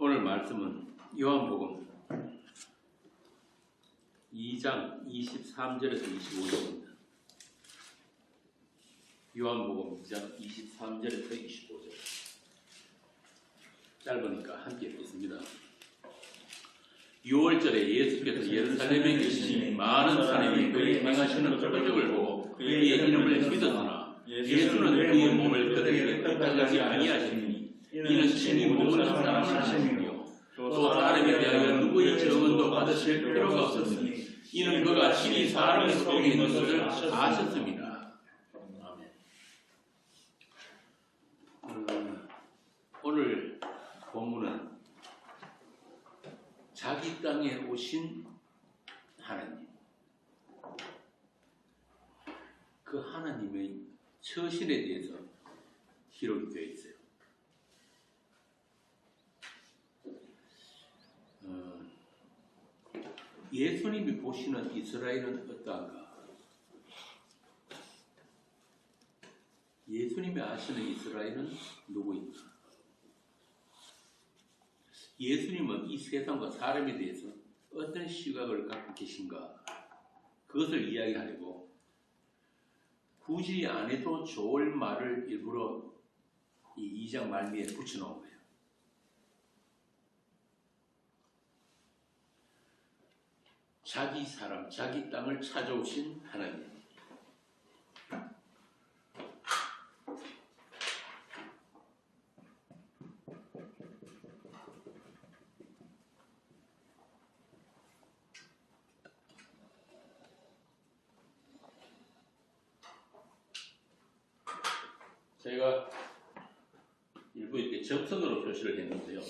오늘 말씀은 요한복음 2장 23절에서 25절입니다. 요한복음 2장 23절에서 25절. 짧으니까 함께 읽겠습니다. 6월절에 예수께서 예루살렘에 계시니 많은 사람이 그의 행하시는 표적을 보고 그의 이름을 믿었으나 예수는 그의 몸을 그들에게 뜻하지 아니하시니 이는 친히 모든 사람을 아시니요 또 사람에 대하여 누구의 증언도 받으실 필요가 없었으니 이는 그가 친히 사람 속에 있는 것을 아셨습니다. 오늘 본문은 자기 땅에 오신 하나님, 그 하나님의 처신에 대해서 기록이 되어 있어요. 예수님이 보시는 이스라엘은 어떠한가? 예수님이 아시는 이스라엘은 누구인가? 예수님은 이 세상과 사람에 대해서 어떤 시각을 갖고 계신가? 그것을 이야기하려고 굳이 안 해도 좋을 말을 일부러 이 2장 말미에 붙여놓은 거예요. 자기 사람, 자기 땅을 찾아오신 하나님. 제가 일부 이렇게 접선으로 표시를 했는데요.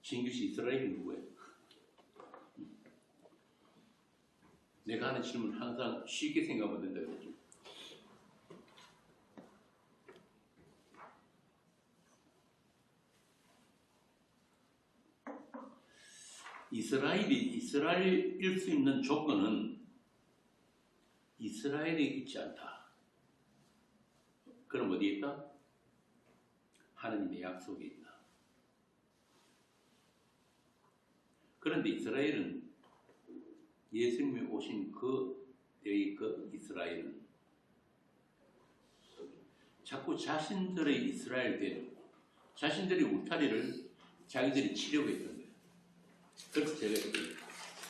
진규씨, 이스라엘이 누구예요? 내가 하는 질문 항상 쉽게 생각하면 된다 그러죠. 이스라엘이 이스라엘일 수 있는 조건은 이스라엘에 있지 않다. 그럼 어디에 있다? 하나님의 약속에 있다. 그런데 이스라엘은 예수님이 오신 그 이스라엘은 자꾸 자신들의 이스라엘대로 자신들의 울타리를 자기들이 치려고 했던 거예요. 그래서 제가 이렇게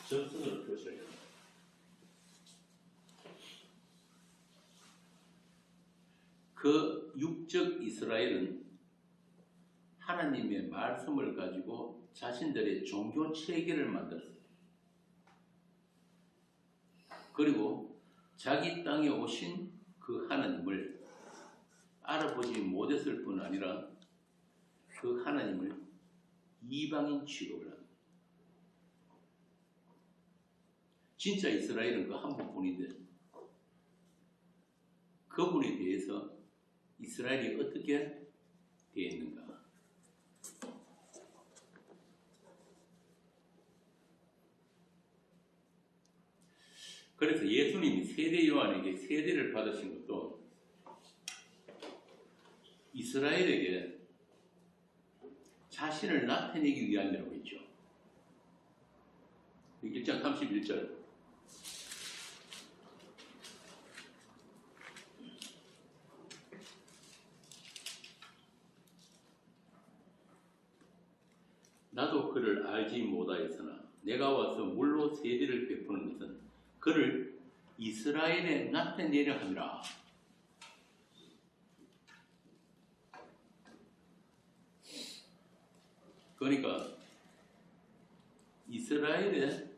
전선으로 표시를 했어요. 그 육적 이스라엘은 하나님의 말씀을 가지고 자신들의 종교 체계를 만들었어요. 그리고 자기 땅에 오신 그 하나님을 알아보지 못했을 뿐 아니라 그 하나님을 이방인 취급을 합니다. 진짜 이스라엘은 그 한 분뿐인데 그분에 대해서 이스라엘이 어떻게 되어 있는가? 그래서 예수님이 세례 요한에게 세례를 받으신 것도 이스라엘에게 자신을 나타내기 위함이라고 했죠. 1장 31절. 나도 그를 알지 못하였으나 내가 와서 물로 세례를 베푸는 것은 그를 이스라엘에 나타내려 함이라. 그러니까 이스라엘에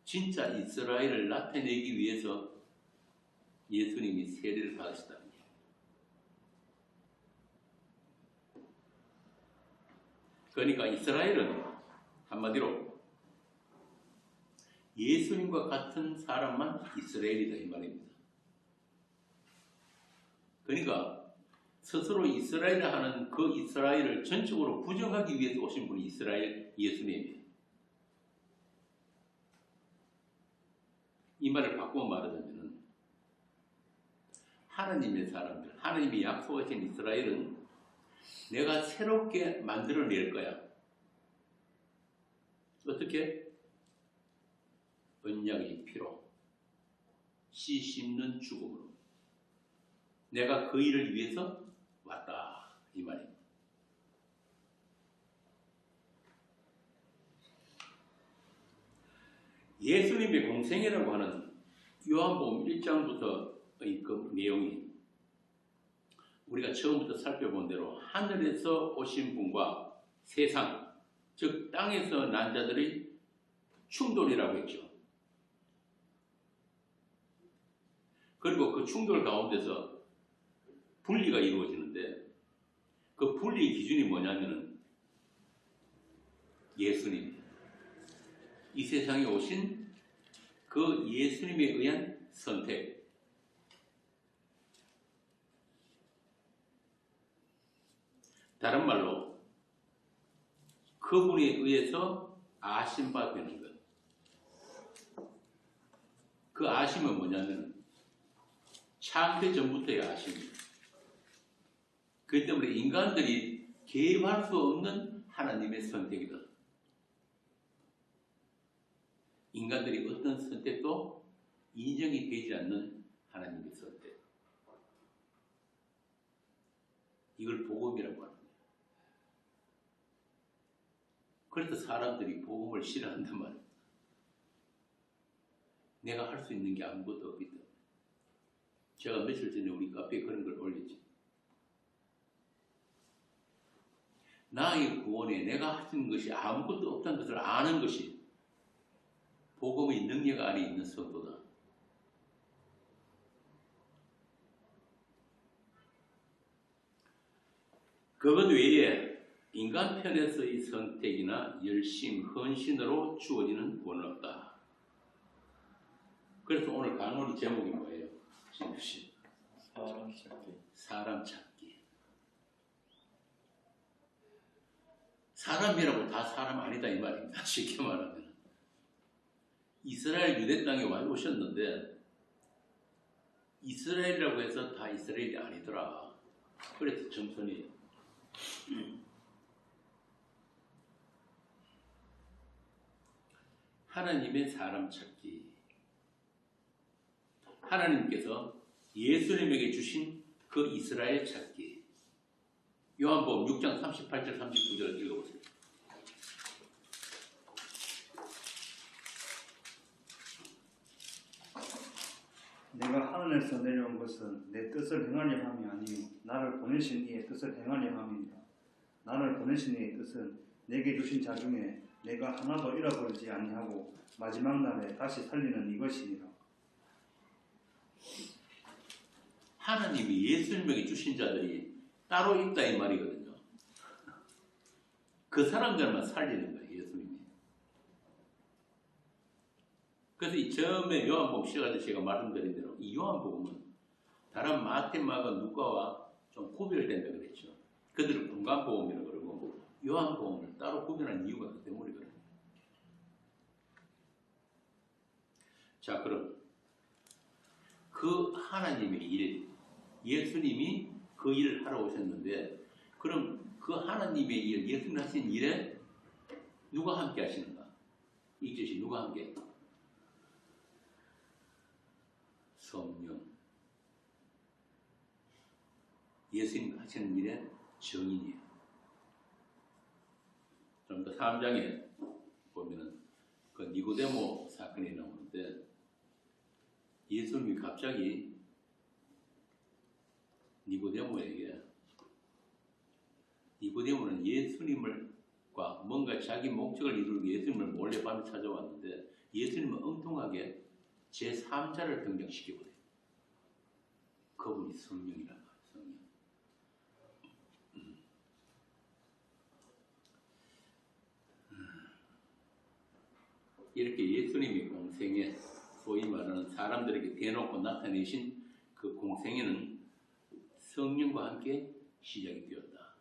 진짜 이스라엘을 나타내기 위해서 예수님이 세례를 받으시다. 그러니까 이스라엘은 한마디로 예수님과 같은 사람만 이스라엘이다 이 말입니다. 그러니까 스스로 이스라엘을 하는 그 이스라엘을 전적으로 부정하기 위해서 오신 분이 이스라엘 예수님이에요. 이 말을 바꾸어 말하자면 하나님의 사람들, 하나님이 약속하신 이스라엘은 내가 새롭게 만들어낼 거야. 어떻게? 언약의 피로, 씨 씹는 죽음으로. 내가 그 일을 위해서 왔다, 이 말입니다. 예수님의 공생애라고 하는 요한복음 1장부터의 그 내용이 우리가 처음부터 살펴본 대로 하늘에서 오신 분과 세상, 즉 땅에서 난 자들의 충돌이라고 했죠. 그리고 그 충돌 가운데서 분리가 이루어지는데 그 분리의 기준이 뭐냐면은 예수님, 이 세상에 오신 그 예수님에 의한 선택. 다른 말로 그분에 의해서 아심받는 것. 그 아심은 뭐냐면 창세 전부터의 아심입니다. 그렇기 때문에 인간들이 개입할 수 없는 하나님의 선택이다. 인간들이 어떤 선택도 인정이 되지 않는 하나님의 선택. 이걸 복음이라고 합니다. 그래서 사람들이 복음을 싫어한단 말이에요. 내가 할 수 있는 게 아무것도 없기 때문에. 제가 며칠 전에 우리 카페에 그런 걸 올렸지. 나의 구원에 내가 할 수 있는 것이 아무것도 없다는 것을 아는 것이 복음의 능력 안에 있는 성도다. 그것 외에 인간 편에서의 선택이나 열심, 헌신으로 주어지는 구원은 없다. 그래서 오늘 강론의 제목이 뭐예요? 사람 찾기. 사람 찾기. 사람이라고 다 사람 아니다 이 말입니다. 쉽게 말하면. 이스라엘 유대 땅에 와 오셨는데 이스라엘이라고 해서 다 이스라엘이 아니더라. 그래서 점선이 하나님의 사람 찾기. 하나님께서 예수님에게 주신 그 이스라엘 찾기. 요한복음 6장 38절 39절 읽어보세요. 내가 하늘에서 내려온 것은 내 뜻을 행하려 함이 아니요 나를 보내신 이의 뜻을 행하려 함이니라. 나를 보내신 이의 뜻은 내게 주신 자 중에 내가 하나도 잃어버리지 아니하고 마지막 날에 다시 살리는 이것이니라. 하나님이 예수님에게 주신 자들이 따로 있다 이 말이거든요. 그 사람들만 살리는 거예요, 예수님이. 그래서 이 처음에 요한복음 시작할 때 제가 말씀드린 대로 이 요한복음은 다른 마태, 마가, 누가와 좀 구별된다 그랬죠. 그들을 분간복음이라고 그러고 요한복음을 따로 구별한 이유가 그 때문이거든요. 자, 그럼 그 하나님의 일, 예수님이 그 일을 하러 오셨는데 그럼 그 하나님의 일, 예수님 하신 일에 누가 함께 하시는가? 이것이 누가 함께? 성령. 예수님 하시는 일에 정인이에요. 좀 더 3장에 보면은 그 니고데모 사건이 나오는데 예수님이 갑자기 니고데모는 예수님과 뭔가 자기 목적을 이루기 위해 예수님을 몰래 밤에 찾아왔는데 예수님은 엉뚱하게 제3자를 등장시켜버려요. 그분이 성령이란 말이에요. 성령. 이렇게 예수님이 공생에 소위 말하는 사람들에게 대놓고 나타내신 그 공생에는 성령과 함께 시작이 되었다.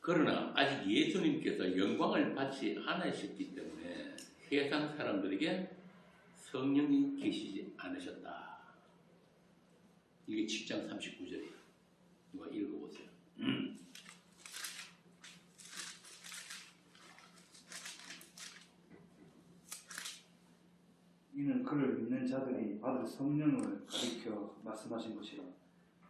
그러나 아직 예수님께서 영광을 받지 않으셨기 때문에 세상 사람들에게 성령이 계시지 않으셨다. 이게 7장 39절이에요. 누가 읽어보세요. 이는 그를 믿는 자들이 받을 성령을 가리켜 말씀하신 것이라.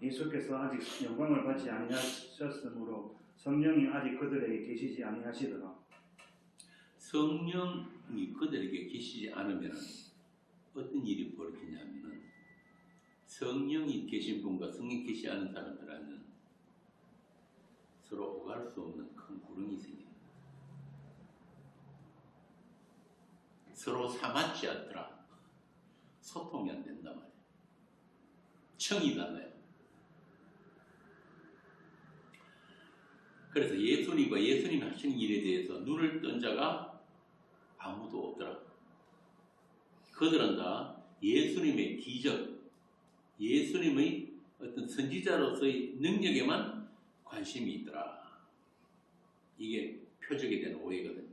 예수께서 아직 영광을 받지 아니하셨으므로 성령이 아직 그들에게 계시지 아니하시더라. 성령이 그들에게 계시지 않으면 어떤 일이 벌어지냐면은 성령이 계신 분과 성령이 계시지 않은 사람들은 서로 오갈 수 없는 큰 구렁이 생깁니다. 서로 사맞지 않더라. 소통이 안 된단 말이에요. 청이 달라요. 그래서 예수님과 예수님이 하시는 일에 대해서 눈을 뜬 자가 아무도 없더라. 그들은 다 예수님의 기적, 예수님의 어떤 선지자로서의 능력에만 관심이 있더라. 이게 표적에 대한 오해거든요.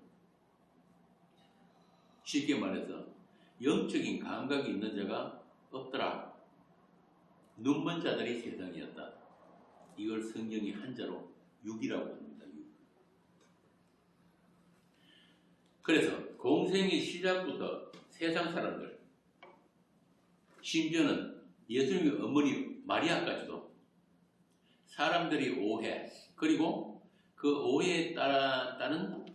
쉽게 말해서 영적인 감각이 있는 자가 없더라. 눈먼 자들이 세상이었다. 이걸 성경이 한자로 육이라고 합니다. 육. 그래서 공생의 시작부터 세상 사람들, 심지어는 예수님의 어머니 마리아까지도 사람들이 오해, 그리고 그 오해에 따른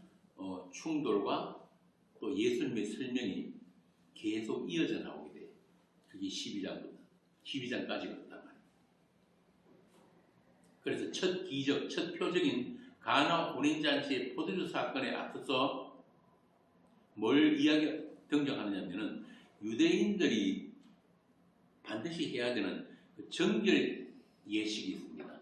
충돌과 또 예수님의 설명이 계속 이어져 나오게 돼요. 그게 12장까지 그렇단 말이에요. 그래서 첫 기적, 첫 표적인 가나 혼인잔치의 포도주 사건에 앞서서 뭘 등장하느냐면은 유대인들이 반드시 해야 되는 그 정결 예식이 있습니다.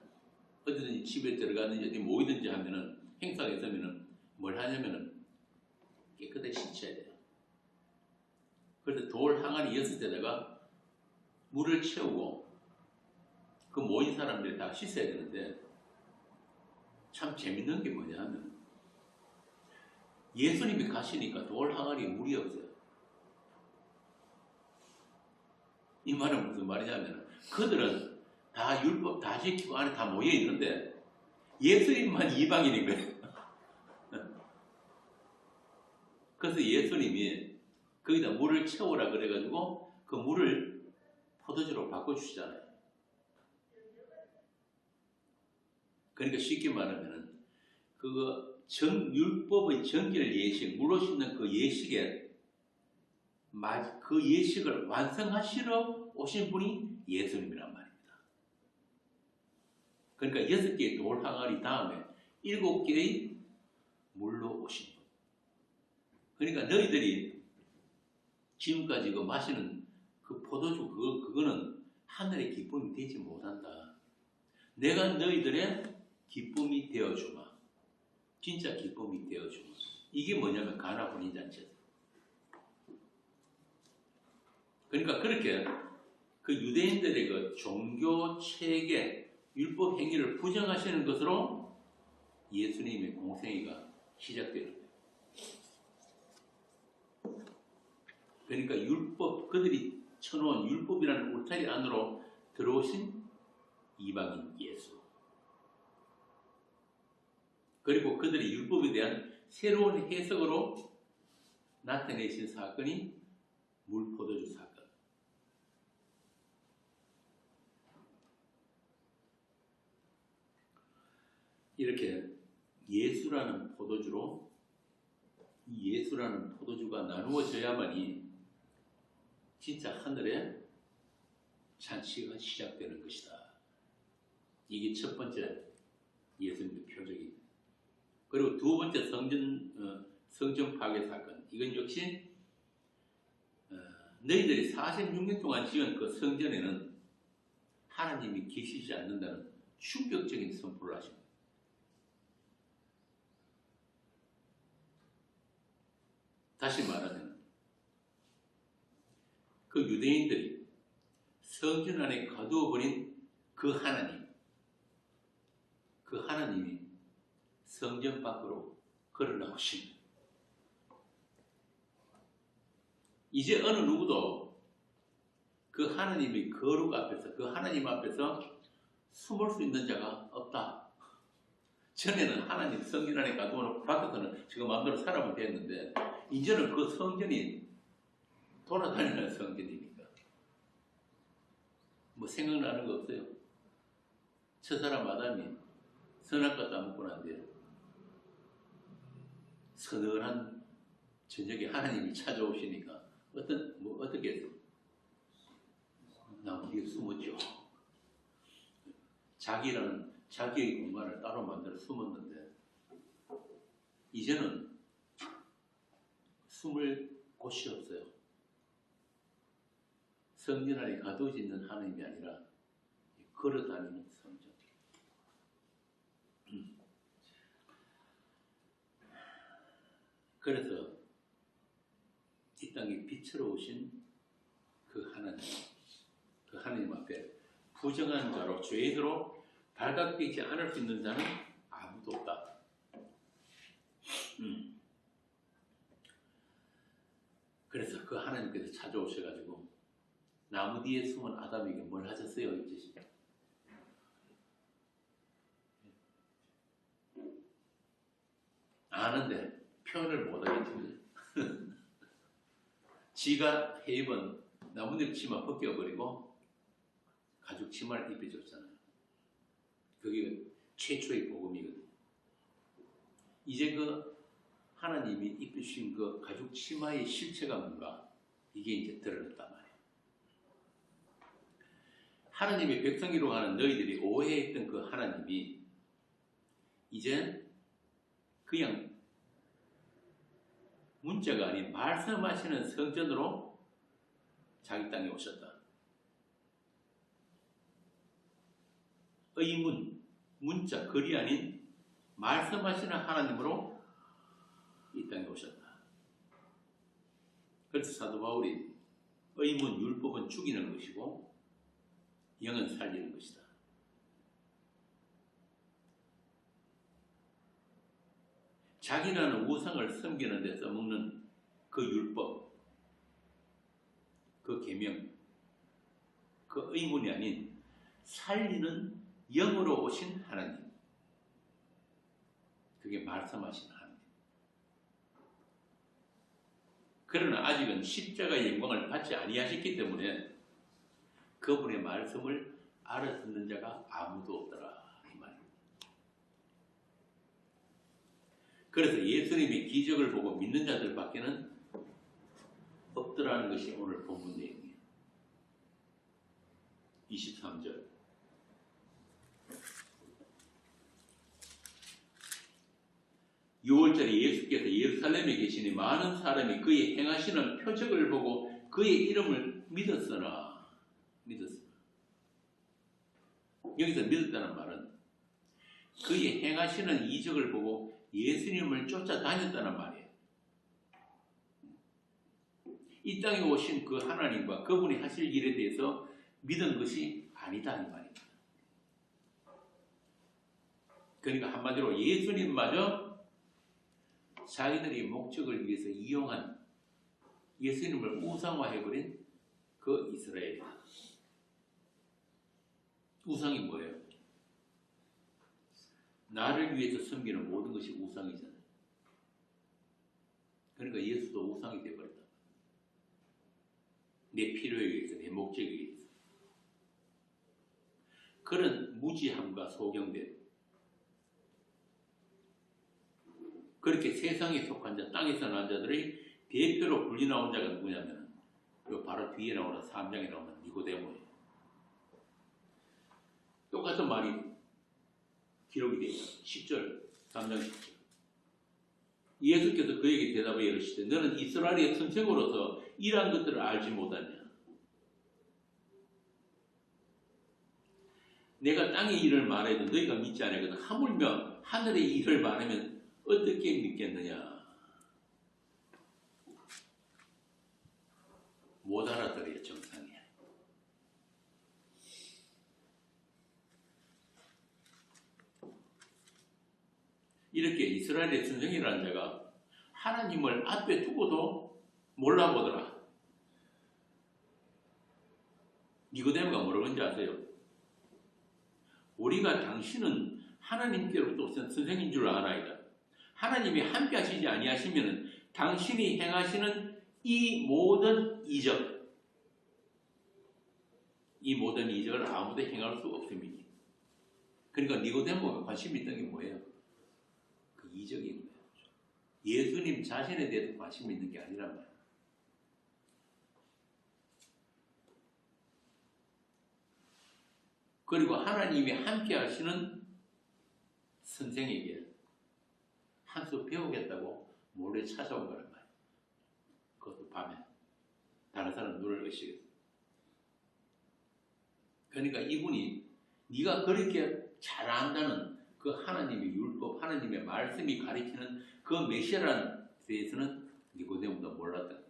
어디든지 집에 들어가든지 어디 모이든지 하면은 행사가 있으면은 뭘 하냐면은 깨끗하게 씻어야 돼요. 그래서 돌 항아리 6대다가 물을 채우고 그 모인 사람들이 다 씻어야 되는데 참 재밌는 게 뭐냐 하면 예수님이 가시니까 돌 항아리에 물이 없어요. 이 말은 무슨 말이냐면 그들은 다 율법 다 지키고 안에 다 모여 있는데 예수님만 이방인인 거예요. 그래서 예수님이 거기다 물을 채우라 그래가지고 그 물을 포도주로 바꿔주시잖아요. 그러니까 쉽게 말하면은 그 율법의 정결 예식, 물로 씻는 그 예식에 그 예식을 완성하시러 오신 분이 예수님이란 말입니다. 그러니까 6개의 돌 항아리 다음에 7개의 물로 오신 분. 그러니까 너희들이 지금까지 그 마시는 그 포도주 그거는 하늘의 기쁨이 되지 못한다. 내가 너희들의 기쁨이 되어주마. 진짜 기쁨이 되어주마. 이게 뭐냐면 가나 혼인잔치였어요. 그러니까 그렇게 그 유대인들의 그 종교 체계, 율법 행위를 부정하시는 것으로 예수님의 공생애가 시작되는 거예요. 그러니까 율법, 그들이 쳐놓은 율법이라는 울타리 안으로 들어오신 이방인 예수. 그리고 그들의 율법에 대한 새로운 해석으로 나타내신 사건이 물포도주 사건. 이렇게 예수라는 포도주로 이 예수라는 포도주가 나누어져야만이 진짜 하늘의 잔치가 시작되는 것이다. 이게 첫 번째 예수님의 표적입니다. 그리고 두 번째 성전 파괴 사건. 이건 역시 너희들이 46년 동안 지은 그 성전에는 하나님이 계시지 않는다는 충격적인 선포를 하십니다. 다시 말하면 그 유대인들이 성전 안에 가두어버린 그 하나님이 성전 밖으로 걸어 나오신 이제 어느 누구도 그 하나님의 거룩 앞에서 그 하나님 앞에서 숨을 수 있는 자가 없다. 전에는 하나님 성전 안에 가두어놓고 밖에서는 지금 마음대로 살아면 됐는데 이제는 그 성전이 돌아다니는 성전이니까 뭐 생각나는 거 없어요? 저 사람 아담이 선악과 따먹고 난 뒤에 서늘한 저녁에 하나님이 찾아오시니까 어떻게 했어? 나무 뒤에 숨었죠. 자기의 공간을 따로 만들어 숨었는데 이제는 숨을 곳이 없어요. 성전 안에 가둬져 있는 하나님이 아니라 걸어다니는 성전. 그래서 이 땅에 빛으로 오신 그 하나님 앞에 부정한 자로 죄인으로 발각되지 않을 수 있는 자는 아무도 없다. 그래서 그 하나님께서 찾아오셔가지고 나무 뒤에 숨은 아담에게 뭘 하셨어요? 이제 아는데 표현을 못하겠지. 지가 해입은 나뭇잎 치마 벗겨버리고 가죽 치마를 입혀줬잖아요. 그게 최초의 복음이거든요. 이제 그 하나님이 입히신 그 가죽 치마의 실체가 뭔가 이게 이제 드러났단 말이에요. 하나님의 백성이라고 하는 너희들이 오해했던 그 하나님이 이제 그냥 문자가 아닌 말씀하시는 성전으로 자기 땅에 오셨다. 의문, 문자, 글이 아닌 말씀하시는 하나님으로 이 땅에 오셨다. 그래서 사도 바울이 의문, 율법은 죽이는 것이고 영은 살리는 것이다. 자기라는 우상을 섬기는 데 써먹는 그 율법, 그 계명, 그 의문이 아닌 살리는 영으로 오신 하나님. 그게 말씀하신 하나님. 그러나 아직은 십자가의 영광을 받지 아니하셨기 때문에 그분의 말씀을 알아듣는 자가 아무도 없더라. 이 말입니다. 그래서 예수님의 기적을 보고 믿는 자들 밖에는 없더라는 것이 오늘 본문 내용이에요. 23절. 유월절에 예수께서 예루살렘에 계시니 많은 사람이 그의 행하시는 표적을 보고 그의 이름을 믿었으나 여기서 믿었다는 말은 그의 행하시는 이적을 보고 예수님을 쫓아다녔다는 말이에요. 이 땅에 오신 그 하나님과 그분이 하실 일에 대해서 믿은 것이 아니다 이 말입니다. 그러니까 한마디로 예수님마저 자기들의 목적을 위해서 이용한 예수님을 우상화해버린 그 이스라엘이다. 우상이 뭐예요? 나를 위해서 섬기는 모든 것이 우상이잖아요. 그러니까 예수도 우상이 되어버렸다. 내 필요에 의해서, 내 목적에 의해서. 그런 무지함과 소경됨, 그렇게 세상에 속한 자, 땅에서 난 자들의 대표로 불리 나온 자가 누구냐면 바로 뒤에 나오는 3장에 나오는 니고데모예요. 똑같은 말이 기록이 되어 있어요. 10절, 3장 10절. 예수께서 그에게 대답하여 이르시되 너는 이스라엘의 선생으로서 이러한 것들을 알지 못하냐? 내가 땅의 일을 말해도 너희가 믿지 않거든. 하물며 하늘의 일을 말하면 어떻게 믿겠느냐? 못 알아들어요, 정상이야. 이렇게 이스라엘의 선생이라는 자가 하나님을 앞에 두고도 몰라보더라. 니고데모가 뭐라고 하는지 아세요? 우리가 당신은 하나님께로부터 오신 선생인 줄 아나이다. 하나님이 함께 하시지 아니하시면 당신이 행하시는 이 모든 이적을 아무도 행할 수 없습니다. 그러니까 니고데모가 관심 있던 게 뭐예요? 그 이적인 거예요. 예수님 자신에 대해서 관심 있는 게 아니란 말이에요. 그리고 하나님이 함께 하시는 선생에게 한 수 배우겠다고 몰래 찾아온 거란 말이에요. 그것도 밤에. 다른 사람 눈을 의식해서. 그러니까 이분이 네가 그렇게 잘 안다는 그 하나님의 율법, 하나님의 말씀이 가리키는 그 메시아라는 데에서는 니고데모도 몰랐던 거예요.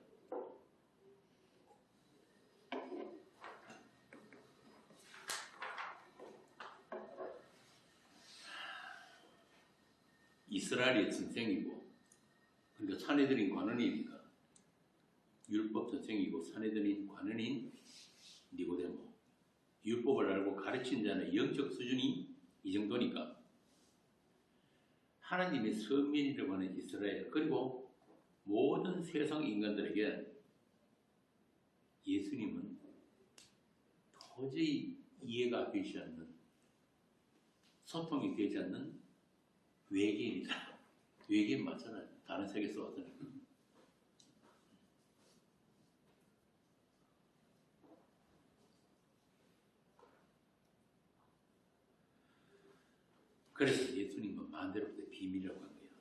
이스라엘의 선생이고, 그러니까 사내들인 관원이니까 율법 선생이고 사내들인 관원인 니고데모. 율법을 알고 가르친 자는 영적 수준이 이 정도니까 하나님의 선민이라고 하는 이스라엘, 그리고 모든 세상 인간들에게 예수님은 도저히 이해가 되지 않는, 소통이 되지 않는 외계인이다. 외계인 맞잖아요. 다른 세계에서 왔잖아요. 그래서 예수님은 마음대로부터 비밀이라고 한 거예요.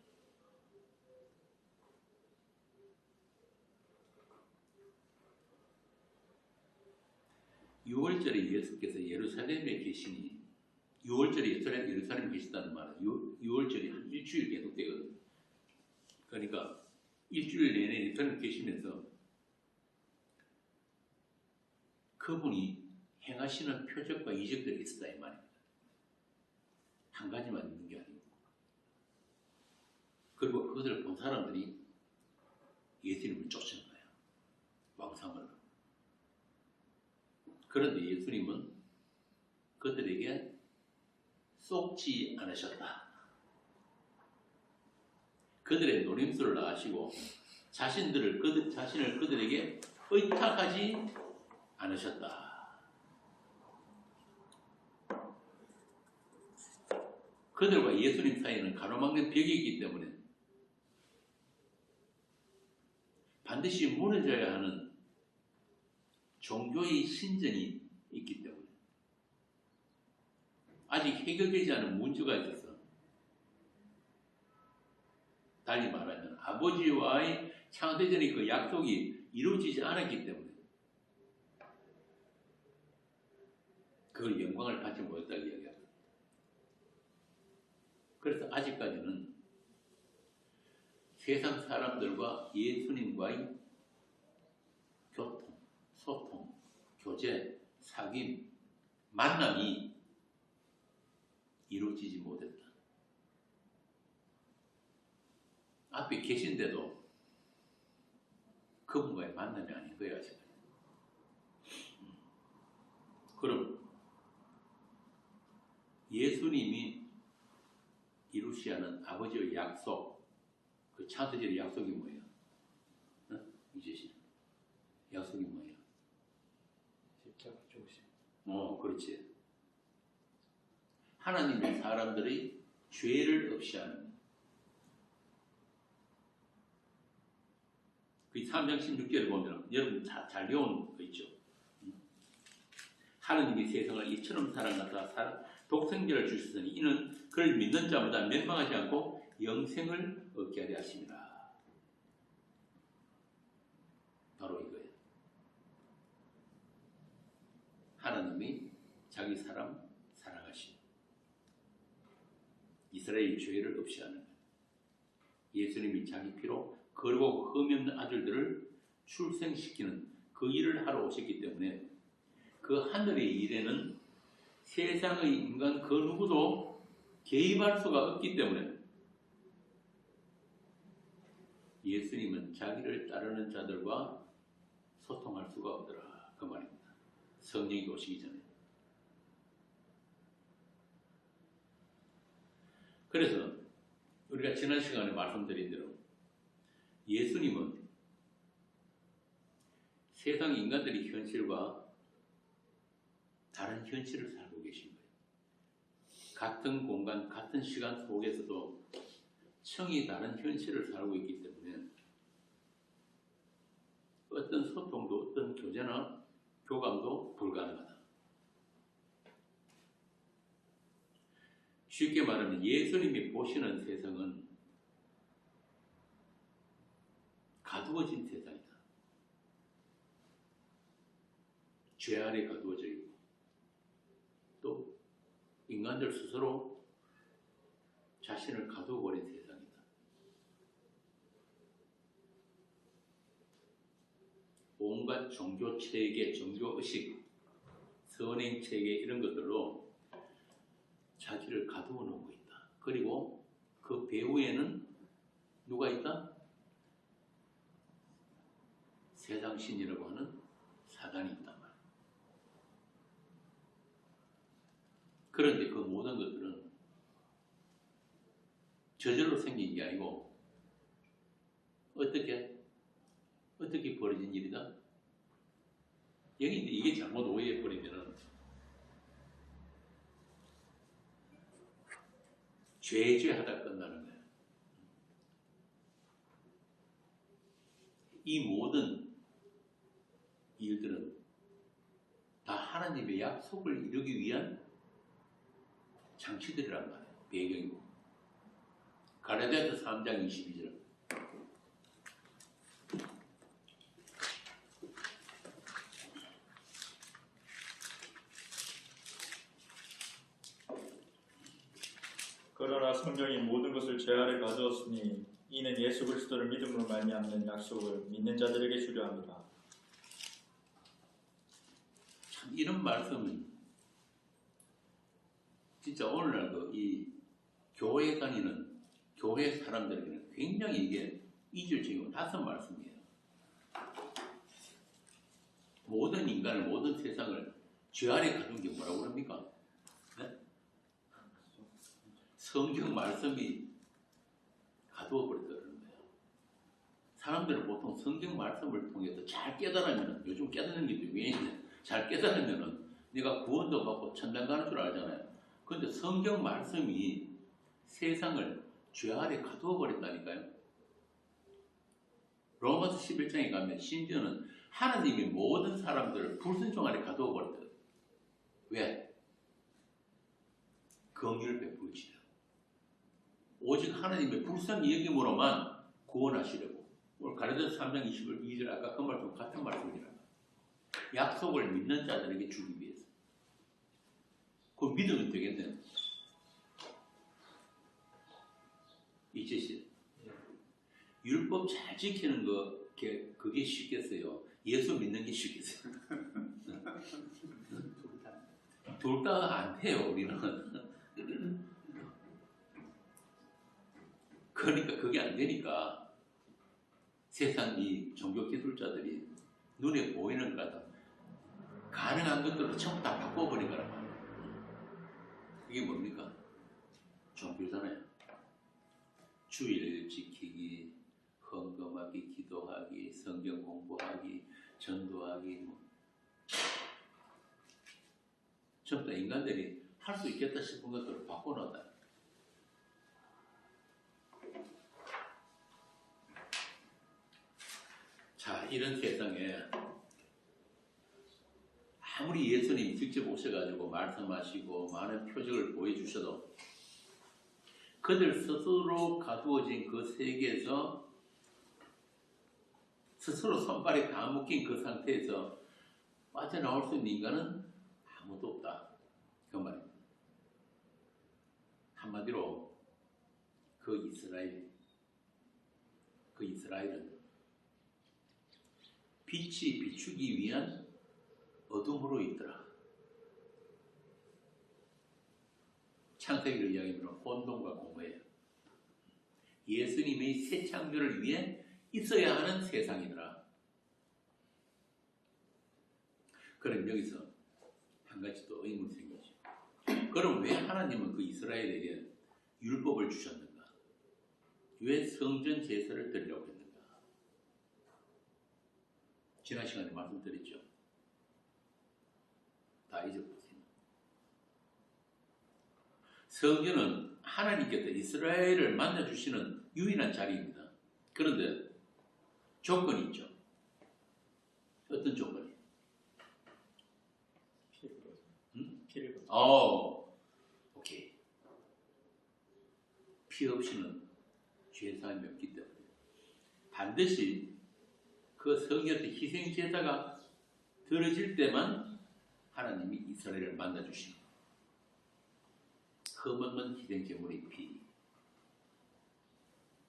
유월절에 예수께서 예루살렘에 계시니, 6월절에 예루살렘에 계시다는 말은 6월절이 한 일주일 계속 되거든요. 그러니까 일주일 내내 예루살렘에 계시면서 그분이 행하시는 표적과 이적들이 있었다 이 말입니다. 한 가지만 있는 게 아니고. 그리고 그것을 본 사람들이 예수님을 쫓은 거예요. 왕상을. 그런데 예수님은 그들에게 쏟지 않으셨다. 그들의 노림수를 아시고 자신을 그들에게 의탁하지 않으셨다. 그들과 예수님 사이에는 가로막는 벽이 있기 때문에 반드시 무너져야 하는 종교의 신전이 있기 때문에 아직 해결되지 않은 문제가 있어서, 달리 말하면 아버지와의 창세전의 그 약속이 이루어지지 않았기 때문에 그걸 영광을 받지 못했다고 이야기합니다. 그래서 아직까지는 세상 사람들과 예수님과의 교통, 소통, 교제, 사귐, 만남이 이루어지지 못했다. 앞에 계신데도 그분과의 만남이 아닌 거예요, 아직은. 그럼 예수님이 이루셔야 하는 아버지의 약속, 그 창세절의 약속이 뭐예요? 이제시 약속이 뭐예요? 십자가 죽으심. 그렇지. 하나님의 사람들의 죄를 없이 하는, 그 3장 16절을 보면 여러분 잘 배운 거 있죠. 하나님이 세상을 이처럼 사랑하사 독생자를 주셨으니 이는 그를 믿는 자마다 멸망하지 않고 영생을 얻게 하려 하심이라. 바로 이거예요. 하나님이 자기 사람 사랑하심, 이스라엘의 죄를 없이 하는 거예요. 예수님이 자기 피로 거룩하고 흠이 없는 아들들을 출생시키는 그 일을 하러 오셨기 때문에 그 하늘의 일에는 세상의 인간 그 누구도 개입할 수가 없기 때문에 예수님은 자기를 따르는 자들과 소통할 수가 없더라. 그 말입니다. 성령이 오시기 전에. 그래서 우리가 지난 시간에 말씀드린 대로 예수님은 세상 인간들의 현실과 다른 현실을 살고 계신 거예요. 같은 공간, 같은 시간 속에서도 청이 다른 현실을 살고 있기 때문에 어떤 소통도 어떤 교제나 교감도 불가능하다. 쉽게 말하면 예수님이 보시는 세상은 가두어진 세상이다. 죄 아래 가두어져 있고 또 인간들 스스로 자신을 가두어버린 세상이다. 온갖 종교 체계, 종교 의식, 선행 체계 이런 것들로 자기를 가두어 놓고 있다. 그리고 그 배후에는 누가 있다? 세상 신이라고 하는 사단이 있단 말이야. 그런데 그 모든 것들은 저절로 생긴 게 아니고 어떻게 벌어진 일이다? 여기 이게 잘못 오해해버리면 죄하다 끝나는 거예요. 이 모든 일들은 다 하나님의 약속을 이루기 위한 장치들이란 말이에요. 배경이고. 갈라디아서 3장 22절. 그러나 성령이 모든 것을 죄 아래 가두었으니 이는 예수 그리스도를 믿음으로 말미암는 약속을 믿는 자들에게 주려 합니다. 참 이런 말씀은 진짜 오늘날 이 교회 다니는 교회 사람들에게는 굉장히 이게 이질적이고 낯선 말씀이에요. 모든 인간을, 모든 세상을 죄 아래 가둔 게 뭐라고 그럽니까? 네? 성경 말씀이 가두어 버렸다는 거예요. 사람들은 보통 성경 말씀을 통해서 잘 깨달으면, 요즘 깨닫는 게 유행인데 잘 깨달으면 내가 구원도 받고 천당 가는 줄 알잖아요. 그런데 성경 말씀이 세상을 죄 아래 가두어 버렸다니까요. 로마서 11장에 가면 심지어는 하나님이 모든 사람들을 불순종 아래 가두어 버렸다. 왜? 긍휼을 베풀시라. 오직 하나님의 불쌍히 여김으로만 구원하시려고. 오늘 갈라디아서 3장 22절 아까 그 말씀 같은 말씀이라. 약속을 믿는 자들에게 주기 위해서. 그거 믿으면 되겠네요. 이제시 율법 잘 지키는 거 그게 쉽겠어요? 예수 믿는 게 쉽겠어요? 둘 다 안 돼요, 우리는. 그러니까 그게 안 되니까 세상 이 종교 기술자들이 눈에 보이는 거다 가능한 것들로 전부 다 바꿔버린 거란 말이에요. 이게 뭡니까? 종교잖아요. 주일 지키기, 헌금하기, 기도하기, 성경 공부하기, 전도하기 전부 다 인간들이 할 수 있겠다 싶은 것들을 바꿔놓았다. 자, 이런 세상에 아무리 예수님이 직접 오셔가지고 말씀하시고 많은 표적을 보여주셔도 그들 스스로 가두어진 그 세계에서 스스로 손발에 다 묶인 그 상태에서 빠져나올 수 있는 인간은 아무도 없다. 그 말입니다. 한마디로 그 이스라엘은 빛이 비추기 위한 어둠으로 있더라. 창세기를 이야기하면 혼돈과 공허예요. 예수님의 새 창조를 위해 있어야 하는 세상이더라. 그럼 여기서 한 가지 또 의문이 생기죠. 그럼 왜 하나님은 그 이스라엘에게 율법을 주셨는가? 왜 성전 제사를 드리라고 했는가? 지난 시간에 말씀드렸죠. 다 잊어보세요. 성전은 하나님께서 이스라엘을 만나주시는 유일한 자리입니다. 그런데 조건이 있죠. 어떤 조건이? 피를 오케이. 피 없이는 죄사함이 없기 때문에 반드시 그 성전에서 희생 제사가 드려질 때만 하나님이 이스라엘을 만나주시는 흠없는 희생 제물의 피.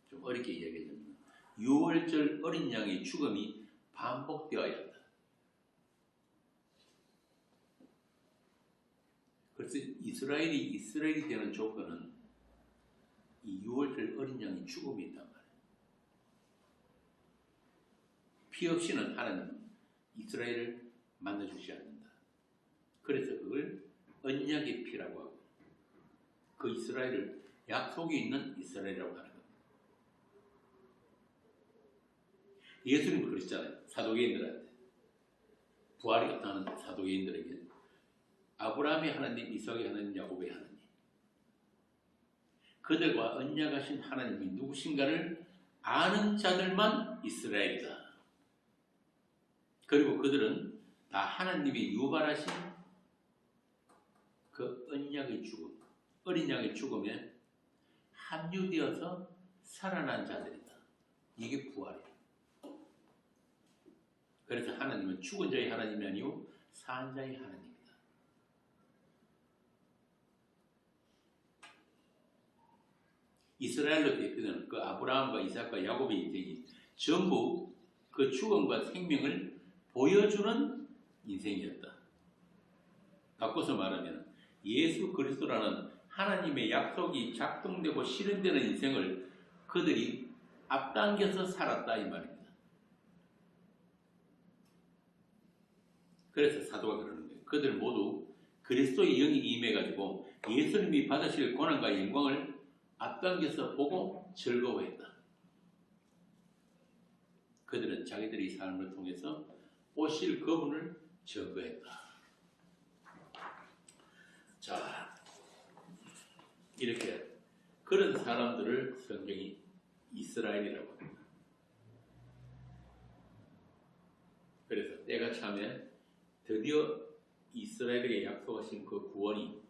좀 어렵게 이야기하자면 6월절 어린 양의 죽음이 반복되어야 한다. 그래서 이스라엘이 되는 조건은 이 6월절 어린 양의 죽음이 있단 말이에요. 피 없이는 하나님은 이스라엘을 만나주지 않는다. 그래서 그걸 언약의 피라고 하고 그 이스라엘을 약속이 있는 이스라엘이라고 하는 겁니다. 예수님도 그러셨잖아요. 사도계인들한테 부활이 없다는 사도계인들에게 아브라함의 하나님, 이삭의 하나님, 야곱의 하나님 그들과 언약하신 하나님이 누구신가를 아는 자들만 이스라엘이다. 그리고 그들은 다 하나님이 유발하신 그 언약의 죽음, 어린 양의 죽음에 합류되어서 살아난 자들이다. 이게 부활이에요. 그래서 하나님은 죽은 자의 하나님이 아니고 산 자의 하나님입니다. 이스라엘로 대표되는 그 아브라함과 이삭과 야곱의 인생이 전부 그 죽음과 생명을 보여주는 인생이었다. 바꿔서 말하면 예수 그리스도라는 하나님의 약속이 작동되고 실현되는 인생을 그들이 앞당겨서 살았다 이 말입니다. 그래서 사도가 그러는 거예요. 그들 모두 그리스도의 영이 임해가지고 예수님이 받으실 고난과 영광을 앞당겨서 보고 즐거워했다. 그들은 자기들의 삶을 통해서 오실 그분을 증거했다. 자, 이렇게 그런 사람들을 성경이 이스라엘이라고 합니다. 그래서 때가 차면 드디어 이스라엘에게 약속하신 그 구원이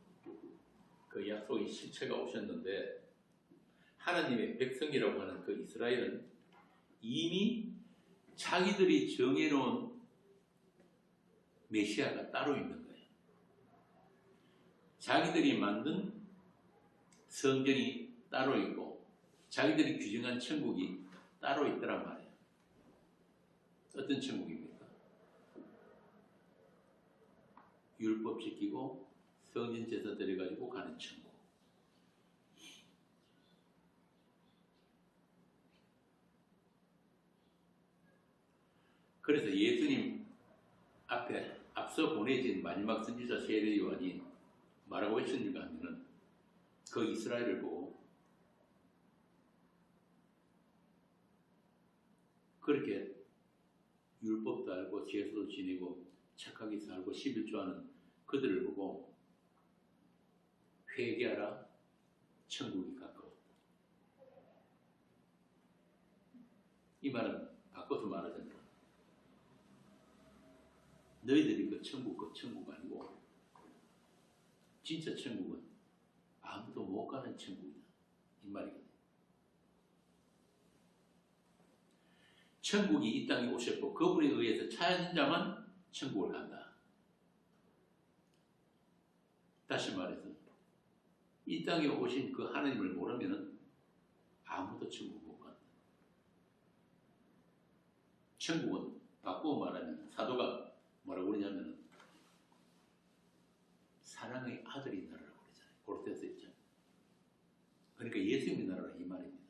그 약속의 실체가 오셨는데 하나님의 백성이라고 하는 그 이스라엘은 이미 자기들이 정해놓은 메시아가 따로 있는 거예요. 자기들이 만든 성전이 따로 있고 자기들이 규정한 천국이 따로 있더란 말이에요. 어떤 천국입니까? 율법 지키고 성전 제사 드려가지고 가는 천국. 그래서 예수님 앞에 앞서 보내진 마지막 선지자 세례 요한이 뭐라고 했었는가 하면은 그 이스라엘을 보고 그렇게 율법도 알고 제사도 지내고 착하게 살고 11조하는 그들을 보고 회개하라 천국이 가까웠다. 이 말은 바꿔서 말하자면 너희들이 그 천국 아니고 진짜 천국은 아무도 못 가는 천국이다. 이 말이거든요. 천국이 이 땅에 오셨고 그분에 의해서 찾은 자만 천국을 간다. 다시 말해서 이 땅에 오신 그 하나님을 모르면 아무도 천국 못 간다. 천국은 바꾸어 말하면 사도가 뭐라고 그러냐면 사랑의 아들이 나라라고 그러잖아요. 고린도서 있죠. 그러니까 예수님이 나라라 이 말입니다.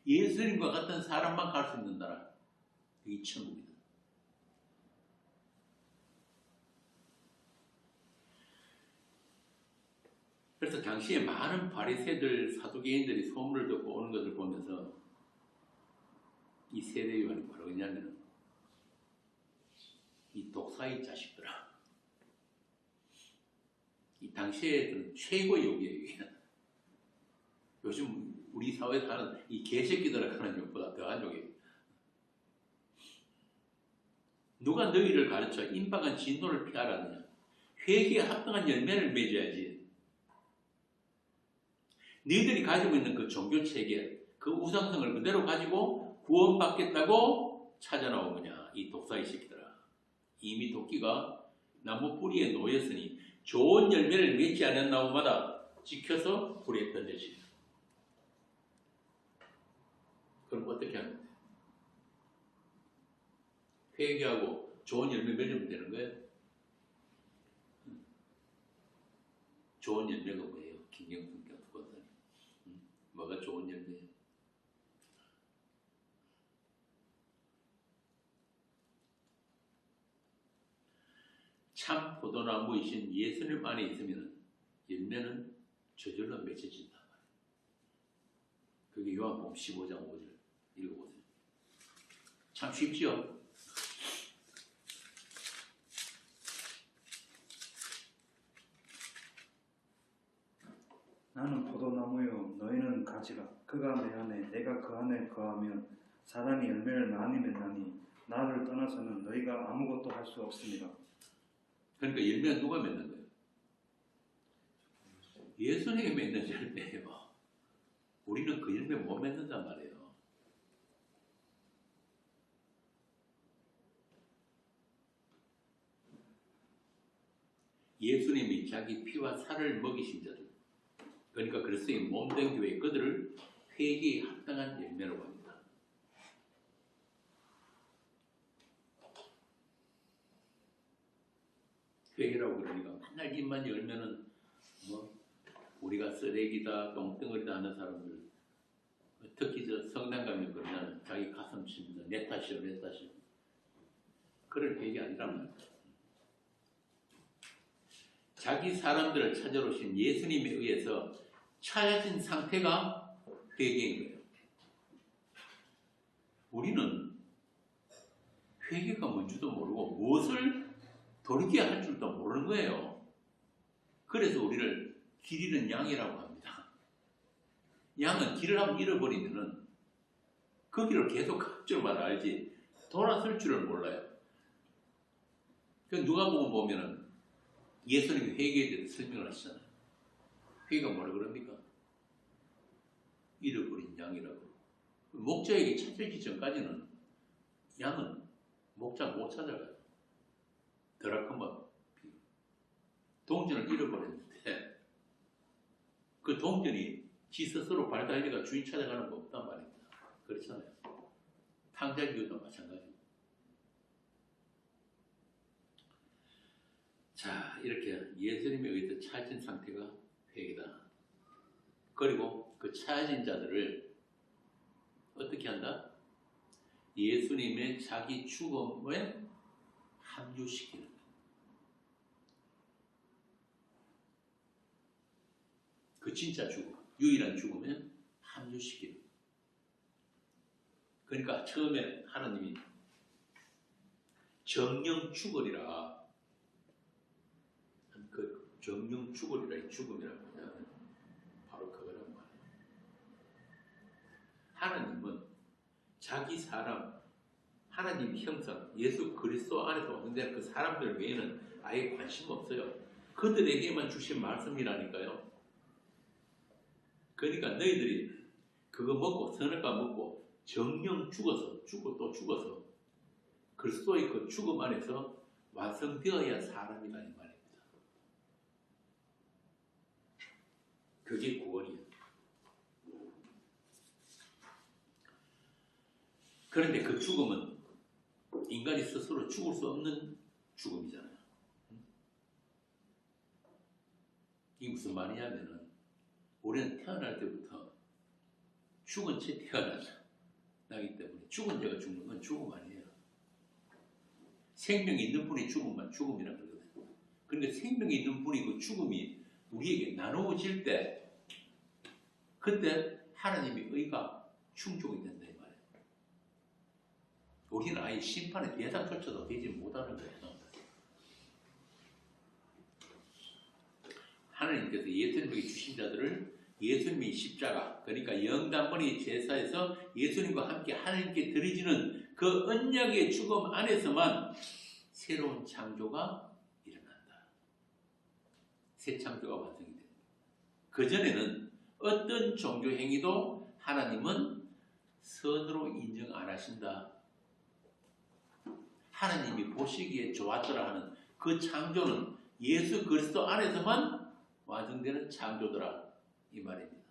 예수님과 같은 사람만 갈 수 있는 나라. 그게 천국이다. 그래서 당시에 많은 바리새들, 사두개인들이 소문을 듣고 오는 것을 보면서 이 세례 요한이 뭐라고 했냐면 이 독사의 자식들아. 이 당시에 최고의 욕이에요. 요즘 우리 사회에서 하는 이 개새끼들아 하는 욕보다 더한 욕이에요. 누가 너희를 가르쳐 임박한 진노를 피하라느냐. 회개에 합당한 열매를 맺어야지. 너희들이 가지고 있는 그 종교체계, 그 우상성을 그대로 가지고 구원받겠다고 찾아나온 거냐. 이 독사의 새끼들아. 이미 도끼가 나무 뿌리에 놓였으니 좋은 열매를 맺지 않은 나무마다 지켜서 불에 던져지라. 그럼 어떻게 하면 돼? 회개하고 좋은 열매 맺으면 되는 거예요? 좋은 열매가 뭐예요? 김경순 교수님. 뭐가 좋은 열매예요? 참 포도나무이신 예수님 안에 있으면 열매는 저절로 맺혀진단 말이에요. 그게 요한복음 15장 5절 읽어보세요. 참 쉽죠? 나는 포도나무요 너희는 가지라. 그가 내 안에 내가 그 안에 거하면 사람이 열매를 많이 맺나니 나를 떠나서는 너희가 아무것도 할 수 없습니다. 그러니까 열매는 누가 맺는 거예요? 예수님이 맺는 열매예요. 우리는 그 열매 못 맺는단 말이에요. 예수님이 자기 피와 살을 먹이신 자들, 그러니까 그리스도의 몸된 교회 그들을 회개에 합당한 열매라고 합니다. 회개라고 그러니까 맨날 입만 열면은 뭐 우리가 쓰레기다 똥덩어리다 하는 사람들, 특히 저 성당 가면 그러잖아요. 자기 가슴 칩니다. 내 탓이요 내 탓이요. 그럴 회개 아니란 말이에요. 자기 사람들을 찾아러 오신 예수님에 의해서 찾아진 상태가 회개인 거예요. 우리는 회개가 뭔지도 모르고 무엇을 돌이켜야 할 줄도 모르는 거예요. 그래서 우리를 길 잃은 양이라고 합니다. 양은 길을 한번 잃어버리면은 그 길을 계속 갈 줄만 알지 돌아설 줄을 몰라요. 그 누가복음 보면은 예수님이 회개에 대해서 설명을 하시잖아요. 회개가 뭐라 그럽니까? 잃어버린 양이라고. 목자에게 찾아지기 전까지는 양은 목자 못 찾아가요. 드라크마 동전을 잃어버렸는데 그 동전이 지 스스로 발달리가 주인 찾아가는 거 없단 말입니다. 그렇잖아요. 탕자기도 마찬가지고. 자, 이렇게 예수님에 의해서 찾은 상태가 회개다. 그리고 그 찾은 자들을 어떻게 한다? 예수님의 자기 죽음에 합류시키는 거예요. 그 진짜 죽음, 유일한 죽음에 합류시키는 거예요. 그러니까 처음에 하나님이 정령 죽으리라. 그 정령 죽으리라, 이 죽음이라고 하면 바로 그거란 말이에요. 하나님은 자기 사람, 하나님 형상, 예수 그리스도 안에서 왔는데 그 사람들 외에는 아예 관심 없어요. 그들에게만 주신 말씀이라니까요. 그러니까 너희들이 그거 먹고 선악과 먹고 정령 죽어서 죽고 또 죽어서 그리스도의 그 죽음 안에서 완성되어야 사람이다 이 말입니다. 그게 구원이에요. 그런데 그 죽음은 인간이 스스로 죽을 수 없는 죽음이잖아요. 이게 무슨 말이냐면은 우리는 태어날 때부터 죽은 채 태어나기 때문에 죽은 자가 죽는 건 죽음 아니에요. 생명이 있는 분이 죽음만 죽음이라 그러거든요. 그러니까 생명이 있는 분이 그 죽음이 우리에게 나누어질 때 그때 하나님의 의가 충족이 된다 이 말이에요. 우리는 아예 심판의 대상조차도 되지 못하는 거예요. 하나님께서 예수님에게 주신 자들을 예수님의 십자가, 그러니까 영단번의 제사에서 예수님과 함께 하나님께 드려지는 그 언약의 죽음 안에서만 새로운 창조가 일어난다. 새 창조가 완성이 됩니다. 그전에는 어떤 종교 행위도 하나님은 선으로 인정 안 하신다. 하나님이 보시기에 좋았더라 하는 그 창조는 예수 그리스도 안에서만 완성되는 창조더라 이 말입니다.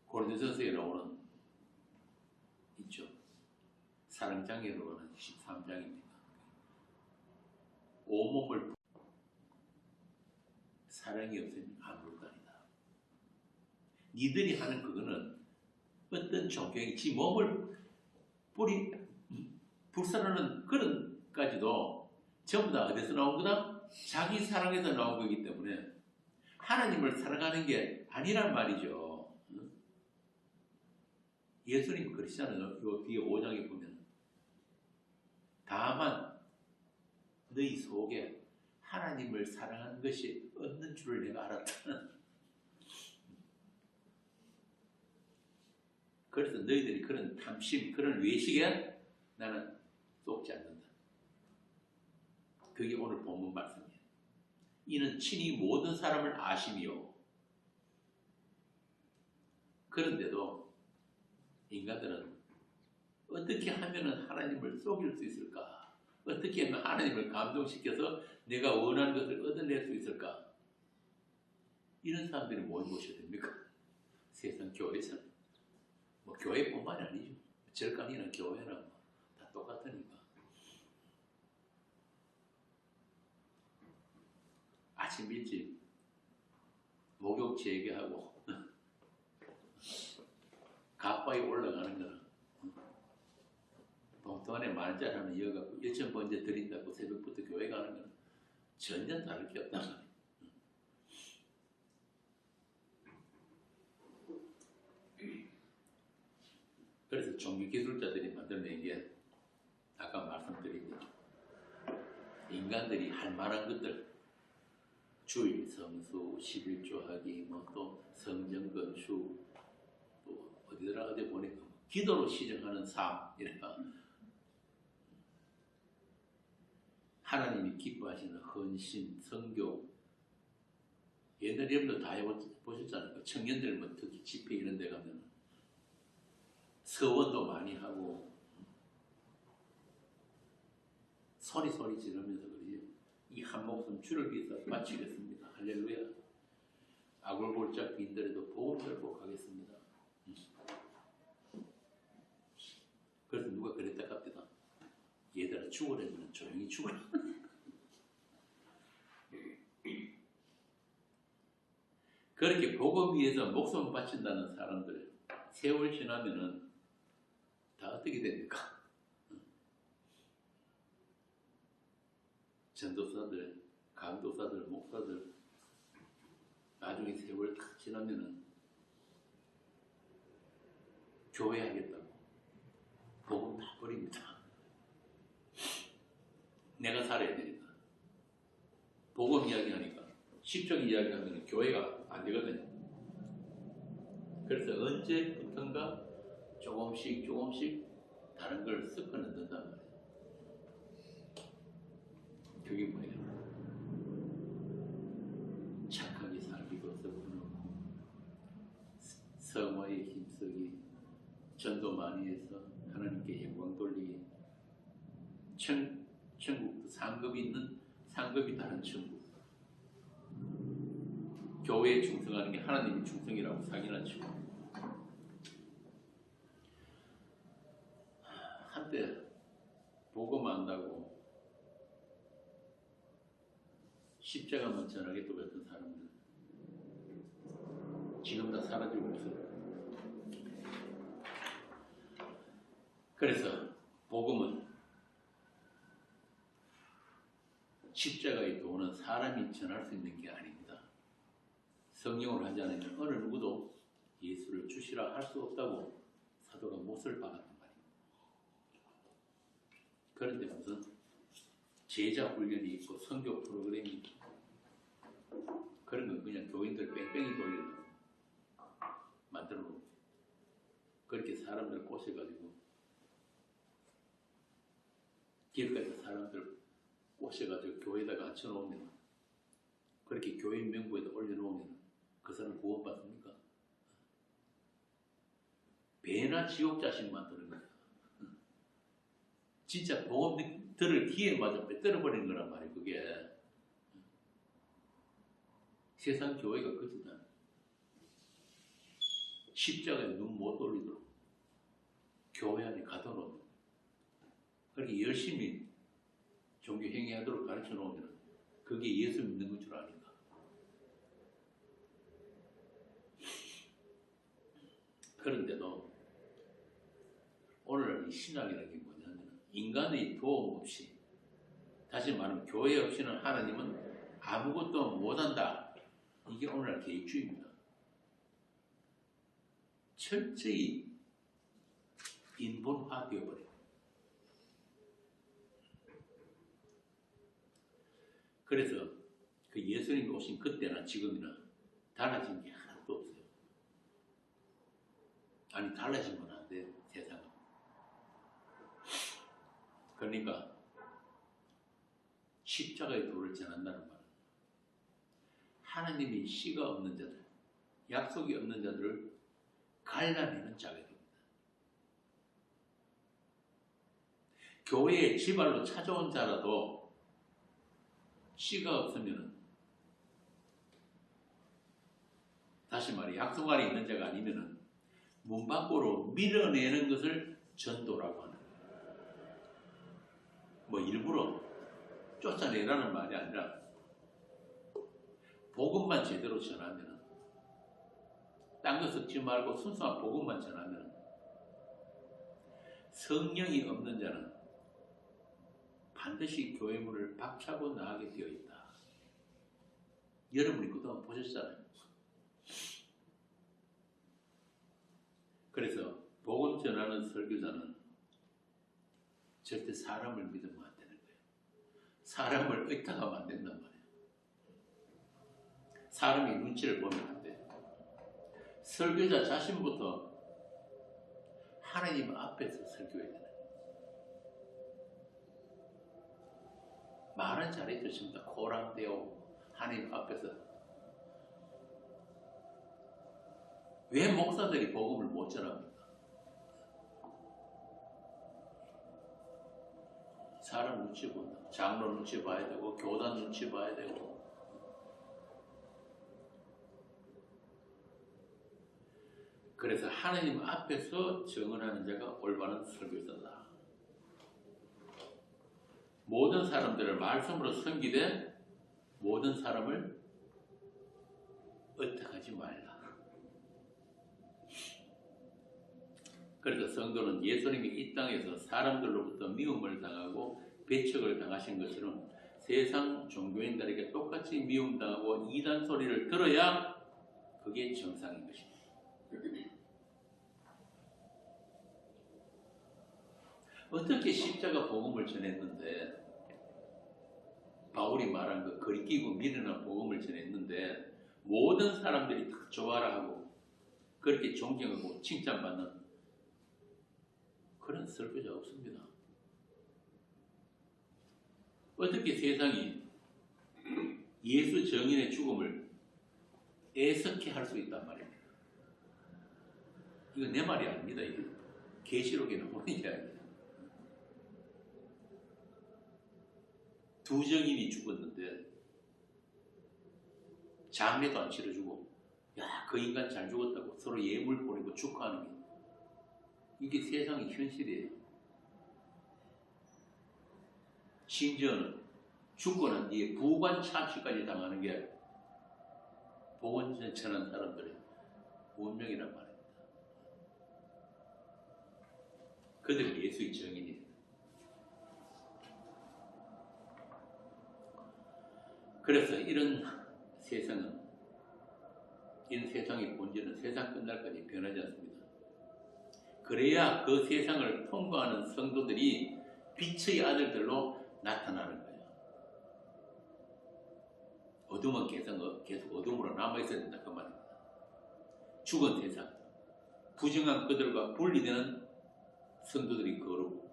고린도전서에 나오는 있죠. 사랑장애로 하는 13장입니다. 온몸을 사랑이 없으면 아무것도 아니다. 니들이 하는 그거는 어떤 종교행위, 지 몸을 불살하는 그런 까지도 전부 다 어디서 나온 거다? 자기 사랑에서 나온 거기 때문에 하나님을 사랑하는 게 아니란 말이죠. 예수님 그러시잖아요. 이 뒤에 5장에 보면 다만 너희 속에 하나님을 사랑하는 것이 없는 줄을 내가 알았다. 그래서 너희들이 그런 탐심, 그런 외식에 나는 쏟지 않는다. 그게 오늘 본문 말씀이에요. 이는 친히 모든 사람을 아심이요. 그런데도 인간들은 어떻게 하면 하나님을 속일 수 있을까? 어떻게 하면 하나님을 감동시켜서 내가 원하는 것을 얻어낼 수 있을까? 이런 사람들이 뭘 보셔야 됩니까? 세상 교회에서는. 뭐 교회뿐만이 아니죠. 절간이나 교회나 뭐 다 똑같으니까. 아침 일찍 목욕 재개하고 가빠이 올라가는 거는 봉투 안에 만원짜리 하나 이어갖고 1,000번째 드린다고 새벽부터 교회 가는 거는 전혀 다를 게 없단 말이에요. 그래서 종교기술자들이 만들어낸 게 아까 말씀드린 거죠. 인간들이 할 만한 것들 주일 성수, 11조 하기, 뭐 또 성전 건축, 또 어디더라 어디 보니까 기도로 시정하는 삶 이러니까 하나님이 기뻐하시는 헌신, 성교 옛날에 여러분들 다 해보셨잖아요. 청년들 뭐 특히 집회 이런 데 가면 서원도 많이 하고 소리 지르면서 그러지. 이 한 목숨 주를 위해서 바치겠습니다. 할렐루야. 아골골짝 빈들에도 복음 들고 가겠습니다. 그래서 누가 그랬다 갑니다. 얘들아 죽으려면 조용히 죽으라. 그렇게 복음 위해서 목숨을 바친다는 사람들 세월 지나면은 다 어떻게 됩니까? 전도사들, 강도사들, 목사들 나중에 세월 다 지나면은 교회 하겠다고 복음 다 버립니다. 내가 살아야 되니까. 복음 이야기하니까 십적 이야기하면 교회가 안 되거든요. 그래서 언제부턴가 조금씩 다른 걸 섞어 넣는단 말이에요. 그게 뭐예요? 착하게 살기도 섞어놓고 성화에 힘쓰기, 전도 많이 해서 하나님께 영광 돌리기, 천국도 상급이 있는 상급이 다른 천국, 교회에 충성하는 게 하나님의 충성이라고 상인한 치고 한때 복음 안다고 십자가만 전하겠다고 했던 사람들 지금 다 사라지고 있어요. 그래서 복음은 십자가의 도는 사람이 전할 수 있는 게 아닙니다. 성경으로 하지 않으면 어느 누구도 예수를 주시라 할 수 없다고 사도가 못을 박았단 말입니다. 그런데 무슨 제자 훈련이 있고 선교 프로그램이 있고 그런 건 그냥 교인들 뺑뺑이 돌려서 만들어 놓고 그렇게 사람들 꼬셔가지고 길가에서 사람들 꼬셔가지고 교회에다가 앉혀놓으면 그렇게 교인 명부에다 올려놓으면 그 사람 구원받습니까? 배나 지옥 자식 만드는 거야. 진짜 복음 들을 기회마저 빼뜨려버리는 거란 말이에요. 그게 세상 교회가 그지다. 십자가에 눈 못 돌리도록 교회 안에 가둬놓으면 그렇게 열심히 종교 행위하도록 가르쳐 놓으면 그게 예수 믿는 건 줄 아닌가. 그런데도 오늘날 이 신학이라는 게 뭐냐면 인간의 도움 없이 다시 말하면 교회 없이는 하나님은 아무것도 못한다. 이게 오늘날 개입주의입니다. 철저히 인본화 되어버려요. 그래서 그 예수님이 오신 그때나 지금이나 달라진 게 하나도 없어요. 아니 달라지면 안 돼요. 세상은. 그러니까 십자가의 도를 전한다는 말은 하나님이 씨가 없는 자들, 약속이 없는 자들을 갈라내는 자격입니다. 교회에 지발로 찾아온 자라도 씨가 없으면 다시 말해 약속 안에 있는 자가 아니면 문 밖으로 밀어내는 것을 전도라고 하는 거예요. 뭐 일부러 쫓아내라는 말이 아니라 복음만 제대로 전하면 딴 거 섞지 말고 순수한 복음만 전하면 성령이 없는 자는 반드시 교회 문을 박차고 나가게 되어 있다. 여러분이 그동안 보셨잖아요. 그래서 복음 전하는 설교자는 절대 사람을 믿으면 안 되는 거예요. 사람을 의탁하면 안 된단 말이에요. 사람이 눈치를 보면 안 돼요. 설교자 자신부터 하나님 앞에서 설교해야 되는 거예요. 말은 잘해주십니다. 코랑대오 하나님 앞에서. 왜 목사들이 복음을 못 전합니까? 사람 눈치 본다. 장로 눈치 봐야 되고 교단 눈치 봐야 되고 그래서 하나님 앞에서 증언하는 자가 올바른 설교자다. 모든 사람들을 말씀으로 섬기되 모든 사람을 의탁하지 말라. 그래서 성도는 예수님이 이 땅에서 사람들로부터 미움을 당하고 배척을 당하신 것처럼 세상 종교인들에게 똑같이 미움당하고 이단 소리를 들어야 그게 정상인 것입니다. 어떻게 십자가 복음을 전했는데 바울이 말한 그 거리 끼고 미련한 복음을 전했는데 모든 사람들이 다 좋아라 하고 그렇게 존경하고 칭찬받는 그런 설교자 없습니다. 어떻게 세상이 예수 정인의 죽음을 애석해 할 수 있단 말입니다. 이거 내 말이 아닙니다. 이거 계시록에 나오는 이야기입니다. 두 정인이 죽었는데 장례도 안 치러주고 야, 그 인간 잘 죽었다고 서로 예물 보내고 축하하는 게 이게 세상의 현실이에요. 심지어는 죽고 난 뒤에 부관 참치까지 당하는 게 복원 전천한 사람들이에요. 운명이란 말입니다. 그들이 예수의 증인입니다. 그래서 이런 세상의 본질은 세상 끝날까지 변하지 않습니다. 그래야 그 세상을 통과하는 성도들이 빛의 아들들로 나타나는 거예요. 어둠은 계속 어둠으로 남아있어야 된다 그 말입니다. 죽은 세상, 부정한 그들과 분리되는 성도들이 거룩고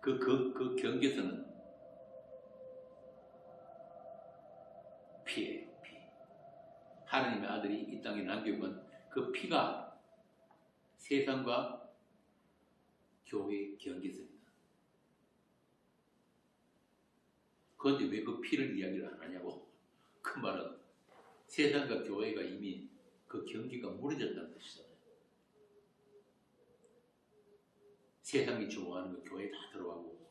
그 경계선은 피예요. 피. 하나님의 아들이 이 땅에 남기고 간 그 피가 세상과 교회의 경계선이다. 그런데 왜 그 피를 이야기를 안 하냐고. 그 말은 세상과 교회가 이미 그 경계가 무너졌다는 뜻이잖아요. 세상이 좋아하는 거 교회에 다 들어가고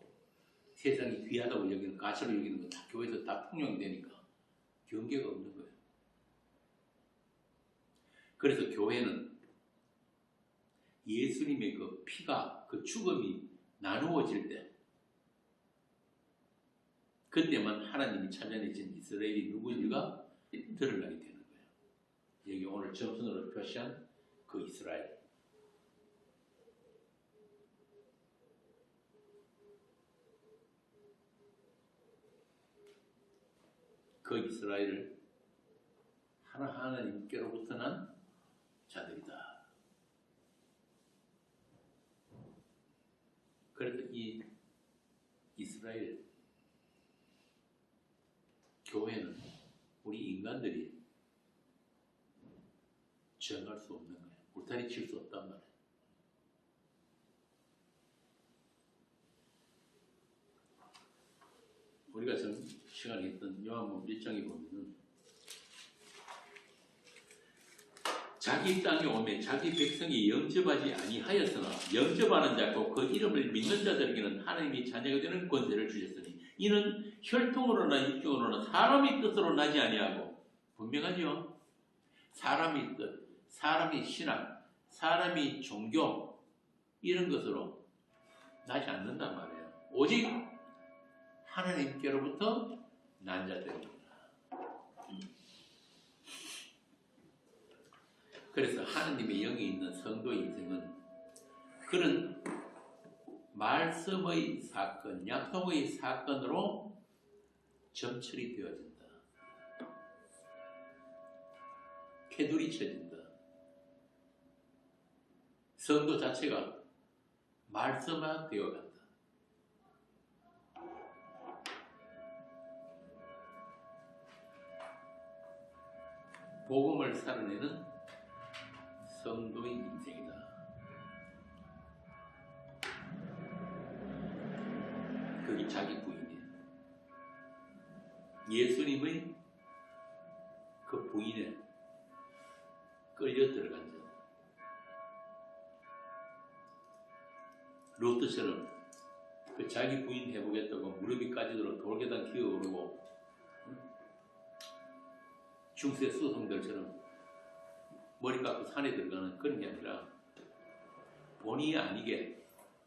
세상이 귀하다고 여기는 가치로 여기는 거 다 교회에서 다 통용이 되니까 경계가 없는 거예요. 그래서 교회는 예수님의 그 피가 그 죽음이 나누어질 때 그때만 하나님이 찾아내신 이스라엘이 누구인지가 드러나게 되는 거예요. 여기 오늘 점선으로 표시한 그 이스라엘. 그 이스라엘을 하나님께로부터 난 자들이다. 그래서 이 이스라엘 교회는 우리 인간들이 정할 수 없는 거예요. 울타리 칠 수 없단 말이에요. 우리가 전 시간에 했던 요한복음 1장에 보면은 자기 땅에 오매 자기 백성이 영접하지 아니하였으나 영접하는 자고 그 이름을 믿는 자들에게는 하나님이 자녀가 되는 권세를 주셨으니 이는 혈통으로나 육종으로나 사람의 뜻으로 나지 아니하고 분명하죠. 사람의 뜻, 사람의 신앙, 사람의 종교 이런 것으로 나지 않는단 말이에요. 오직 하나님께로부터 난 자들입니다. 그래서 하나님의 영이 있는 성도의 인생은 그런 말씀의 사건, 약속의 사건으로 점철이 되어진다. 캐두리 쳐진다. 성도 자체가 말씀화 되어간다. 복음을 살아내는 성도의 인생이다. 그게 자기 부인이에요. 예수님의 그 부인에 끌려 들어간 자. 롯처럼 그 자기 부인 해보겠다고 무릎이 까지도록 돌계단 기어오르고 중세 수성들처럼 머리 깎고 산에 들어가는 그런 게 아니라 본의 아니게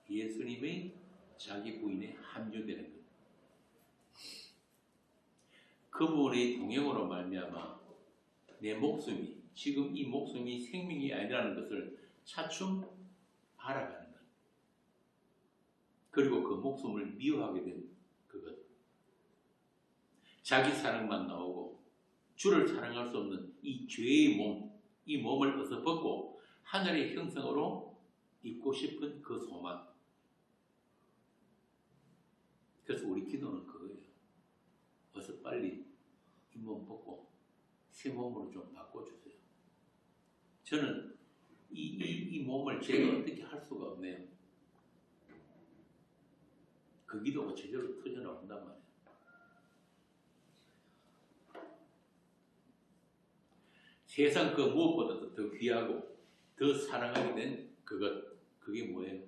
예수님의 자기 부인에 합류되는 것. 그분의 동행으로 말미암아 내 목숨이 지금 이 목숨이 생명이 아니라는 것을 차츰 알아가는 것. 그리고 그 목숨을 미워하게 된 그것. 자기 사랑만 나오고 주를 사랑할 수 없는 이 죄의 몸, 이 몸을 어서 벗고 하늘의 형상으로 입고 싶은 그 소망. 그래서 우리 기도는 그거예요. 어서 빨리 이 몸 벗고 새 몸으로 좀 바꿔주세요. 저는 이 몸을 제가 어떻게 할 수가 없네요. 그 기도가 제대로 터져나온단 말이에요. 세상 그 무엇보다도 더 귀하고 더 사랑하게 된 그것, 그게 뭐예요?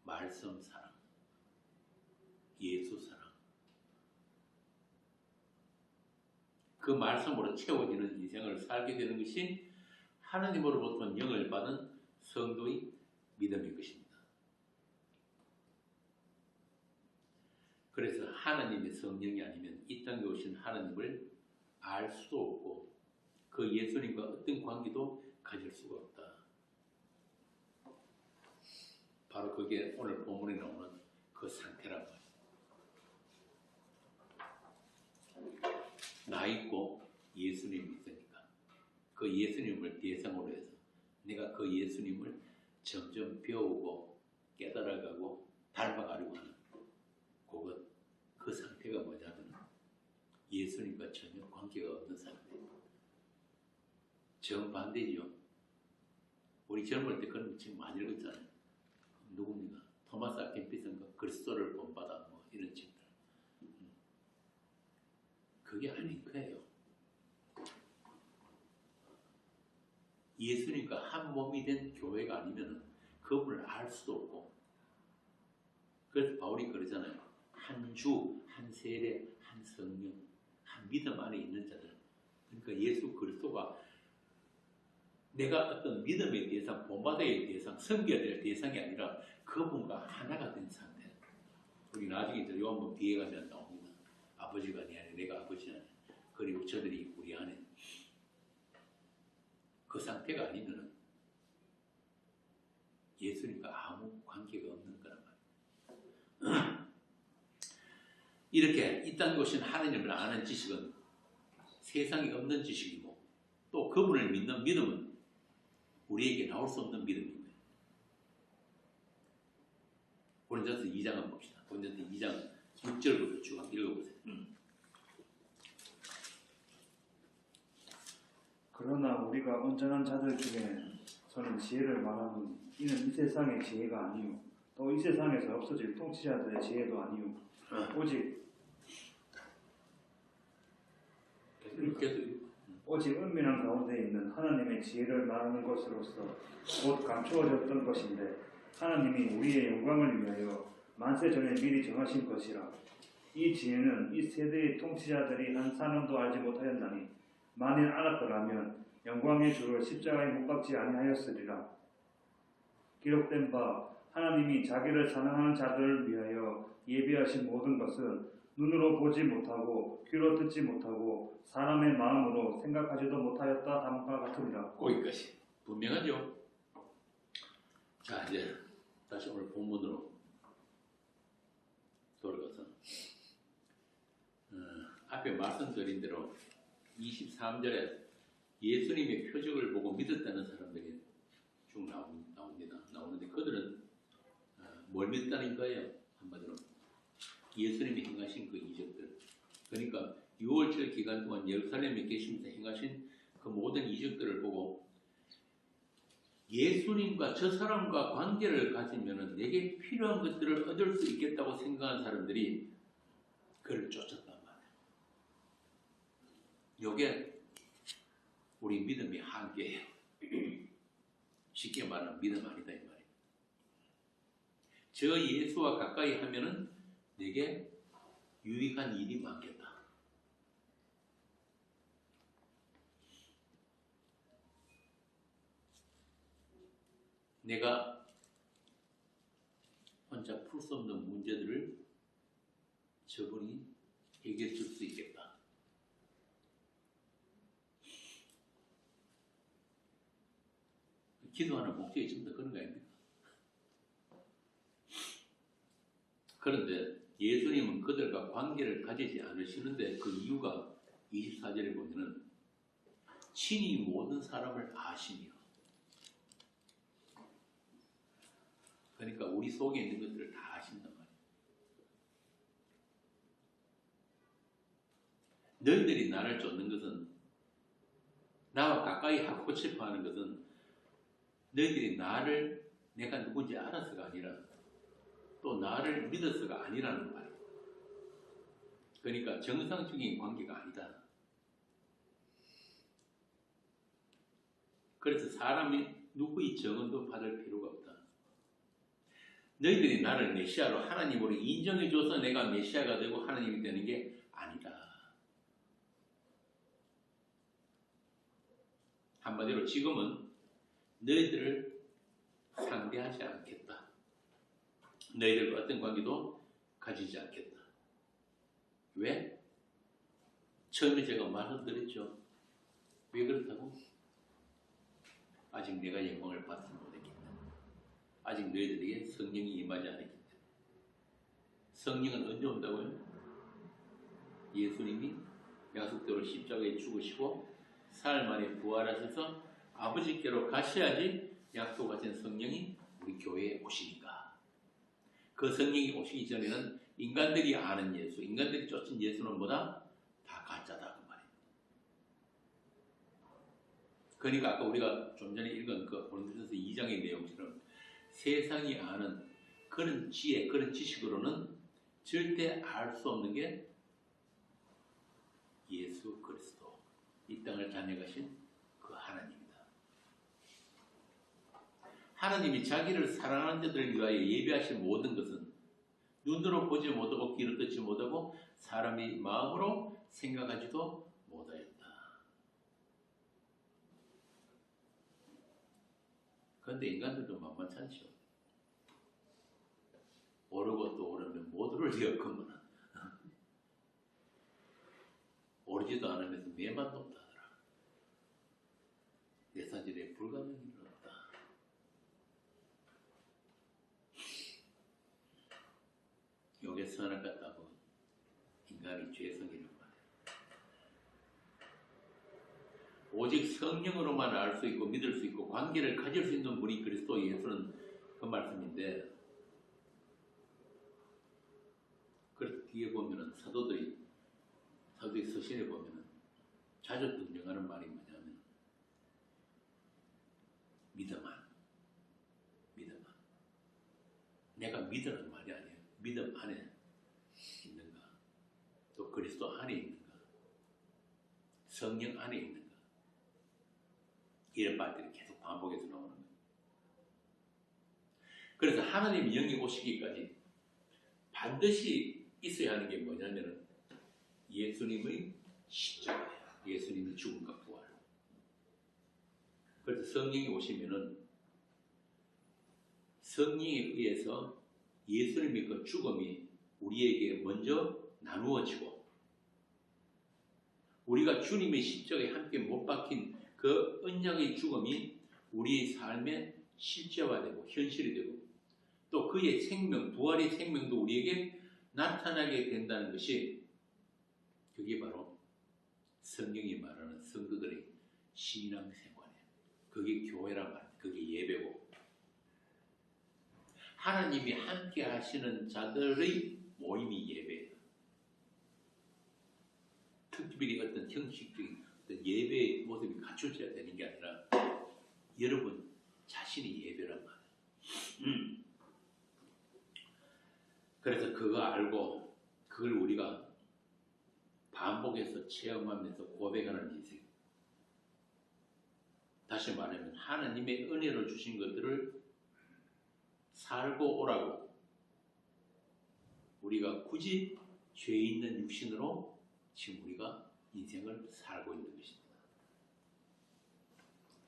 말씀 사랑, 예수 사랑. 그 말씀으로 채워지는 인생을 살게 되는 것이 하나님으로부터 영을 받은 성도의 믿음일 것입니다. 그래서 하나님의 성령이 아니면 이 땅에 오신 하나님을 알 수도 없고 그 예수님과 어떤 관계도 가질 수가 없다. 바로 그게 오늘 본문에 나오는 그 상태란 말이에요. 나 있고 예수님이 있으니까 그 예수님을 대상으로 해서 내가 그 예수님을 점점 배우고 깨달아가고 닮아가려고 하는 그 상태가 뭐냐면 예수님과 전혀 관계가 없는 상태예요. 정반대죠. 우리 젊을 때 그런 책 많이 읽었잖아요. 누굽니까? 토마스 아켄피슨가 그리스도를 본받아 뭐 이런 책들. 그게 아닌 거예요. 예수님과 한 몸이 된 교회가 아니면 그분을 알 수도 없고 그래서 바울이 그러잖아요. 한 주, 한 세례, 한 성령, 한 믿음 안에 있는 자들. 그러니까 예수 그리스도가 내가 어떤 믿음의 대상, 본받아야 대상, 섬겨야 될 대상이 아니라 그분과 하나가 된 상태. 우리 나중에 이제 요한복음 뒤에 가면 나옵니다. 아버지가 내 안에, 내가 아버지 안에. 그리고 저들이 우리 안에. 그 상태가 아니면 예수님과 아무 관계가 없는 거란 말이에요. 이렇게 이 땅에 오신 하나님을 아는 지식은 세상에 없는 지식이고 또 그분을 믿는 믿음은 우리에게 나올 수 없는 믿음입니다. 고린도서 2장을 봅시다. 고린도서 2장 6절부터 쭉 한번 읽어보세요. 그러나 우리가 온전한 자들 중에서는 지혜를 말하노니 이는 이 세상의 지혜가 아니요 또 이 세상에서 없어질 통치자들의 지혜도 아니요 오직 은밀한 가운데 있는 하나님의 지혜를 말하는 것으로서 곧 감추어졌던 것인데 하나님이 우리의 영광을 위하여 만세 전에 미리 정하신 것이라. 이 지혜는 이 세대의 통치자들이 한 사람도 알지 못하였나니 만일 알았더라면 영광의 주를 십자가에 못 박지 아니하였으리라. 기록된 바 하나님이 자기를 사랑하는 자들을 위하여 예비하신 모든 것은 눈으로 보지 못하고 귀로 듣지 못하고 사람의 마음으로 생각하지도 못하였다 함과 같으리라. 거기까지 분명하죠. 자 이제 다시 오늘 본문으로 돌아가서 앞에 말씀드린 대로 23절에 예수님의 표적을 보고 믿었다는 사람들이 쭉 나오는데 그들은 뭘 믿었다는 거예요? 한마디로 예수님이 행하신 그 이적들. 그러니까 6월절 기간 동안 예루살렘에 계시면서 행하신 그 모든 이적들을 보고 예수님과 저 사람과 관계를 가지면 내게 필요한 것들을 얻을 수 있겠다고 생각한 사람들이 그를 쫓았단 말이에요. 이게 우리 믿음의 한계예요. 쉽게 말하면 믿음 아니다 이 말이에요. 저 예수와 가까이 하면은 내게 유익한 일이 많겠다. 내가 혼자 풀 수 없는 문제들을 저분이 해결해 줄 수 있겠다. 기도하는 목적이 전부 다 그런 거 아닙니까? 그런데 예수님은 그들과 관계를 가지지 않으시는데 그 이유가 24절에 보면은 친히 모든 사람을 아시며, 그러니까 우리 속에 있는 것들을 다 아신단 말이에요. 너희들이 나를 쫓는 것은, 나와 가까이 하고 싶어 하는 것은 너희들이 나를 내가 누군지 알아서가 아니라 또 나를 믿어서가 아니라는 말이에요. 그러니까 정상적인 관계가 아니다. 그래서 사람이 누구의 정언도 받을 필요가 없다. 너희들이 나를 메시아로 하나님으로 인정해줘서 내가 메시아가 되고 하나님이 되는 게 아니다. 한마디로 지금은 너희들을 상대하지 않겠다. 너희들과 어떤 관계도 가지지 않겠다. 왜? 처음에 제가 말씀드렸죠. 왜 그렇다고? 아직 내가 영광을 받지 못했기 때문에. 아직 너희들에게 성령이 임하지 않았기 때문에. 성령은 언제 온다고요? 예수님이 약속대로 십자가에 죽으시고 사흘 만에 부활하셔서 아버지께로 가셔야지 약속하신 성령이 우리 교회에 오시니까. 그 성령이 오시기 전에는 인간들이 아는 예수, 인간들이 쫓은 예수는 뭐다? 다 가짜다 그 말이에요. 그러니까 아까 우리가 좀 전에 읽은 그 고린도전서 2장의 내용처럼 세상이 아는 그런 지혜, 그런 지식으로는 절대 알 수 없는 게 예수 그리스도, 이 땅을 자녀가신 그 하나님이다. 하나님이 자기를 사랑하는 자들을 위하여 예비하신 모든 것은 눈으로 보지 못하고 귀로 듣지 못하고 사람이 마음으로 생각하지도 못하였다. 그런데 인간들도 만만찮죠. 오르고 또 오르면 못 오를 리 없구먼. 오르지도 않으면서 매만 높다 하더라. 내 사진에 불가능한 일은 없다. 요게 선악 같다고 인간이 죄성이란 말이야. 오직 성령으로만 알 수 있고 믿을 수 있고 관계를 가질 수 있는 분이 그리스도 예수는 그 말씀인데, 그래서 뒤에 보면은 사도들이 서신에 보면은 자주 등장하는 말이 뭐냐면 믿음 안. 내가 믿으라는 말이 아니에요. 믿음 안에 있는가? 또 그리스도 안에 있는가? 성령 안에 있는가? 이런 말들이 계속 반복해서 나오는 거예요. 그래서 하나님 영이 오시기까지 반드시 있어야 하는 게 뭐냐면은 예수님의 십자가예요. 예수님의 죽음과 부활. 그래서 성령이 오시면은 성령에 의해서 예수님의 그 죽음이 우리에게 먼저 나누어지고, 우리가 주님의 십자가에 함께 못 박힌 그 언약의 죽음이 우리의 삶에 실제화되고 현실이 되고, 또 그의 생명, 부활의 생명도 우리에게 나타나게 된다는 것이, 그게 바로 성경이 말하는 성도들의 신앙생활이에요. 그게 교회란 말이에요. 그게 예배고, 하나님이 함께 하시는 자들의 모임이 예배예요. 특별히 어떤 형식적인 어떤 예배의 모습이 갖춰져야 되는 게 아니라 여러분 자신이 예배란 말이에요. 그래서 그거 알고 그걸 우리가 반복해서 체험하면서 고백하는 인생. 다시 말하면 하나님의 은혜로 주신 것들을 살고 오라고, 우리가 굳이 죄 있는 육신으로 지금 우리가 인생을 살고 있는 것입니다.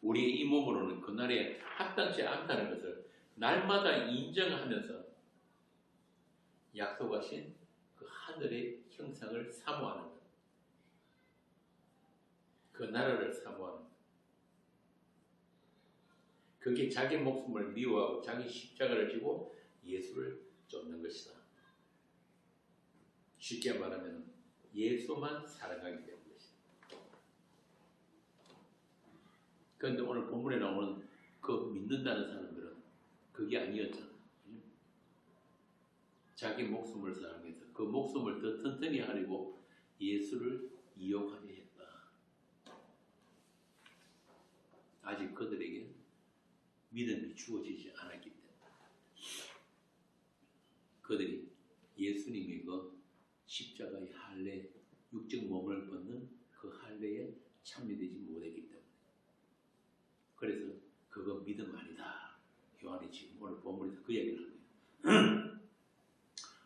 우리의 이 몸으로는 그날에 합당치 않다는 것을 날마다 인정하면서 약속하신 그 하늘의 형상을 사모하는 것, 그 나라를 사모하는 것, 그게 자기 목숨을 미워하고 자기 십자가를 지고 예수를 쫓는 것이다. 쉽게 말하면 예수만 사랑하게 되는 것이다. 그런데 오늘 본문에 나오는 그 믿는다는 사람들은 그게 아니었잖아. 자기 목숨을 사랑해서 그 목숨을 더 튼튼히 하려고 예수를 이용하려 했다. 아직 그들에게 믿음이 주어지지 않았기 때문에 그들이 예수님의 그 십자가의 할례, 육적 몸을 벗는 그 할례에 참여되지 못했기 때문에, 그래서 그거 믿음 아니다. 요한이 지금 오늘 본문에서 그 이야기를 합니다.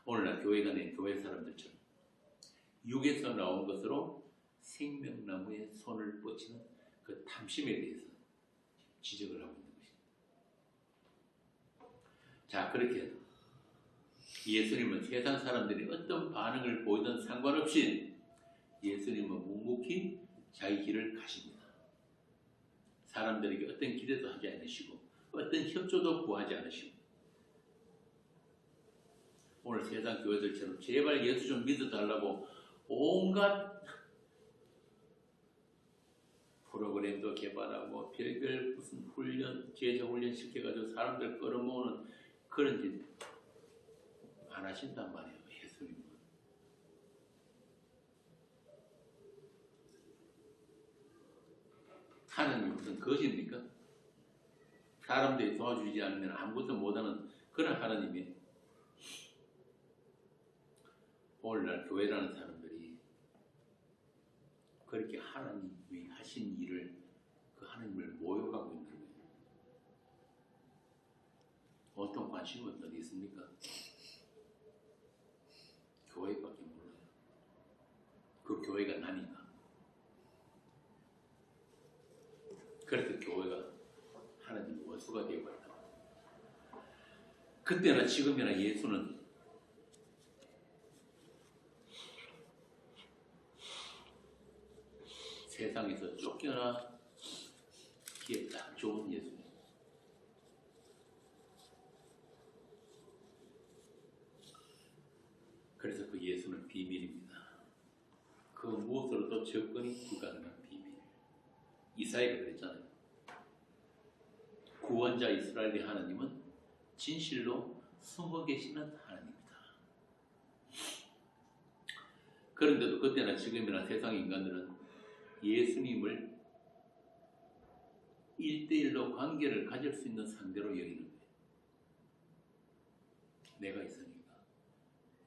오늘날 교회가 낸 교회 사람들처럼 육에서 나온 것으로 생명나무에 손을 뻗치는 그 탐심에 대해서 지적을 하고 있는 것입니다. 자, 그렇게 예수님은 세상 사람들이 어떤 반응을 보이든 상관없이 예수님은 묵묵히 자기 길을 가십니다. 사람들에게 어떤 기대도 하지 않으시고 어떤 협조도 구하지 않으시고 오늘 세상 교회들처럼 제발 예수 좀 믿어달라고 온갖 프로그램도 개발하고 별별 무슨 훈련, 제자 훈련 시켜가지고 사람들 끌어모으는 그런 짓 안 하신단 말이에요. 예수님은. 하나님이 무슨 거짓입니까? 사람들이 도와주지 않으면 아무것도 못하는 그런 하나님이 오늘날 교회라는 사람들이 그렇게 하나님이 하신 일을 그 하나님을 모욕하고 있는 거예요. 어떤 관심은 어디 있습니까? 교회밖에 몰라요. 그 교회가 나니까. 그래서 교회가 하나님의 원수가 되어버린다. 그때나 지금이나 예수는 세상에서 쫓겨나기에 딱 좋은 예수님. 그래서 그 예수는 비밀입니다. 그 무엇으로도 접근이 불가능한 비밀. 이사야가 그랬잖아요. 구원자 이스라엘의 하나님은 진실로 숨어 계시는 하나님이다. 그런데도 그때나 지금이나 세상 인간들은 예수님을 1대1로 관계를 가질 수 있는 상대로 여기는 거예요. 내가 있으니까.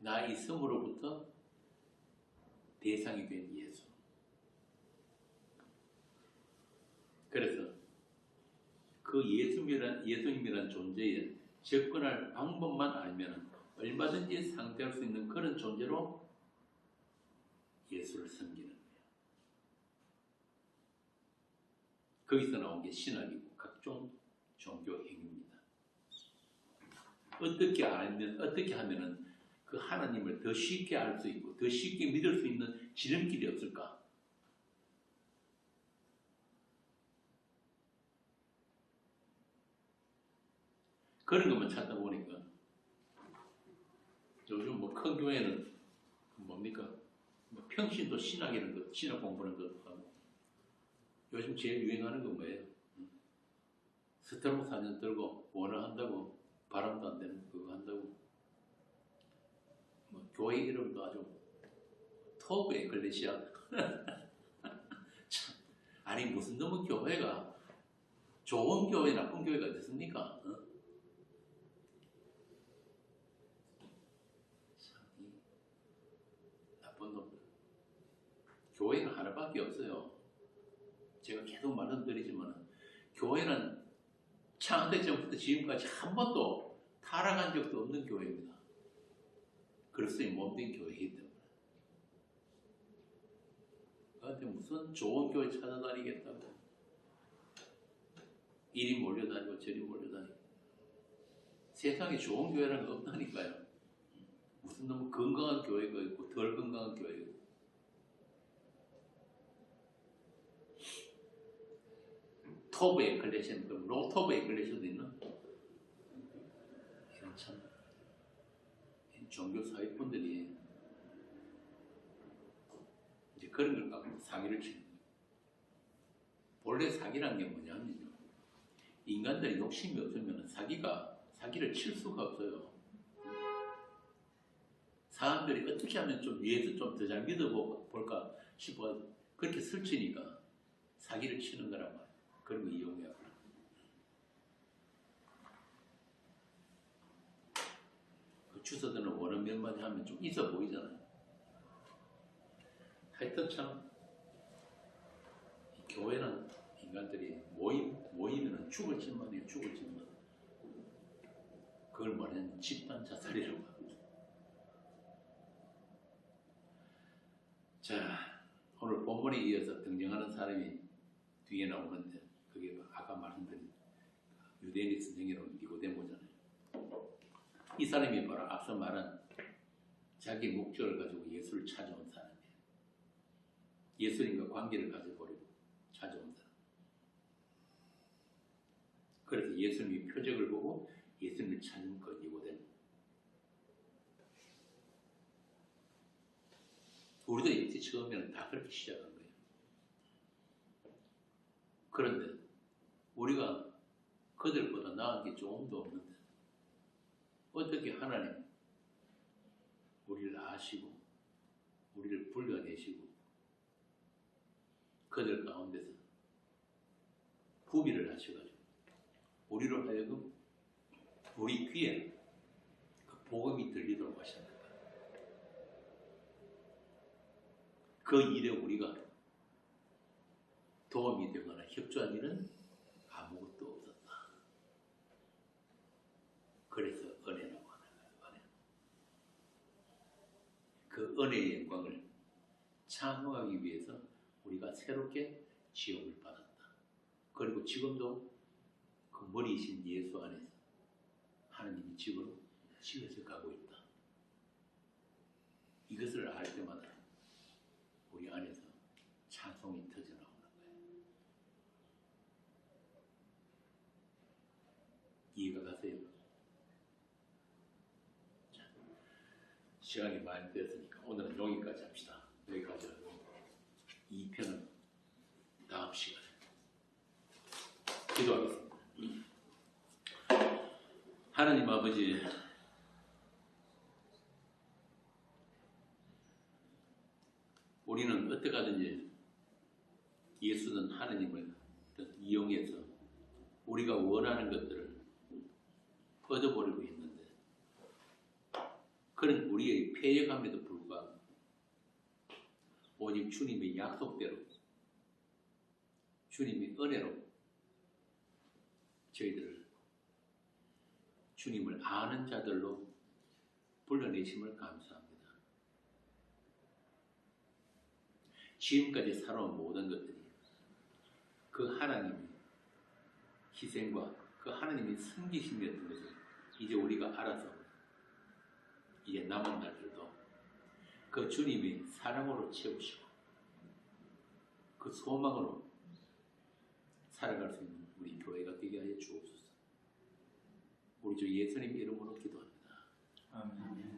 나 있음으로부터 대상이 된 예수. 그래서 그 예수님이란 존재에 접근할 방법만 알면 얼마든지 상대할 수 있는 그런 존재로 예수를 섬기는 거예요. 거기서 나온 게 신학이고 각종 종교 행위입니다. 어떻게 하면은 그 하나님을 더 쉽게 알 수 있고 더 쉽게 믿을 수 있는 지름길이 없을까? 그런 것만 찾다 보니까 요즘 뭐 큰 교회는 뭡니까? 뭐 평신도 신학 이런 것, 신학 공부하는 것도 하고 요즘 제일 유행하는 건 뭐예요? 스테로 사진 들고 원어한다고 바람도 안 되는 그거 한다고 뭐 교회 이름도 아주 토브 에클레시아 아니 무슨 놈의 교회가 좋은 교회 나쁜 교회가 어딨습니까? 나쁜 놈들 교회는 하나밖에 없어요. 제가 계속 말씀드리지만 교회는 창세 전부터 지금까지 한 번도 타락한 적도 없는 교회입니다. 그래서 몸된 교회이기 때문에. 그런데 무슨 좋은 교회 찾아다니겠다고 이리 몰려다니고 저리 몰려다니고 세상에 좋은 교회라는 거 없다니까요. 무슨 너무 건강한 교회가 있고 덜 건강한 교회가 있고 토브 에클레시아는 그럼 로토브 에클레시아도 있나? 이런 참 종교 사회분들이 이제 그런 걸 갖고 사기를 치는 거예요. 본래 사기란 게 뭐냐면요. 인간들이 욕심이 없으면 사기를 칠 수가 없어요. 사람들이 어떻게 하면 좀 위에서 좀 더 잘 믿어볼까 싶어 그렇게 설치니까 사기를 치는 거란 말이에요. 그런 거 이용해요. 그 주소들은 원어 몇 마디 하면 좀 있어 보이잖아요. 하여튼 참 교회는 인간들이 모이면 죽을 짓만이에요. 죽을 짓만. 그걸 말하는 집단 자살이라고 합니다. 자, 오늘 본문에 이어서 등장하는 사람이 뒤에 나오는데 그게 아까 말씀드린 유대인에서 정해놓은 니고데모잖아요. 이 사람이 바로 앞서 말한 자기 목적을 가지고 예수를 찾아온 사람이에요. 예수님과 관계를 가져보려고 찾아온 사람. 그래서 예수님의 표적을 보고 예수님을 찾은 그 니고데모. 우리도 이제 처음에는 다 그렇게 시작한 거예요. 그런데 우리가 그들보다 나은 게 조금도 없는데 어떻게 하나님 우리를 아시고 우리를 불러내시고 그들 가운데서 구비를 하셔가지고 우리로 하여금 우리 귀에 그 복음이 들리도록 하셨다. 그 일에 우리가 도움이 되거나 협조한 일은 아무것도 없었다. 그래서 은혜라고 하는 거예요. 은혜. 그 은혜의 영광을 찬송하기 위해서 우리가 새롭게 지음을 받았다. 그리고 지금도 그 머리이신 예수 안에서 하나님이 집으로 지어져 가고 있다. 이것을 알 때마다 우리 안에서 찬송이 터져 나오는 거예요. 이해가 가세요? 자, 시간이 많이 되었으니까 오늘은 여기까지 합시다. 여기까지 하고 2편은 다음 시간에 기도하겠습니다. 하나님 아버지, 우리는 어떻게 하든지 예수는 하나님을 이용해서 우리가 원하는 것들을 얻어버리고 있는데 그런 우리의 패역함에도 불구하고 오직 주님의 약속대로 주님의 은혜로 저희들을 주님을 아는 자들로 불러내심을 감사합니다. 지금까지 살아온 모든 것들이 그 하나님의 희생과 그 하나님의 섬기심이었던 것을 이제 우리가 알아서 이제 남은 날들도 그 주님의 사랑으로 채우시고 그 소망으로 살아갈 수 있는 우리 교회가 되게 하여 주옵소서. 우리 주 예수님 이름으로 기도합니다. 아멘.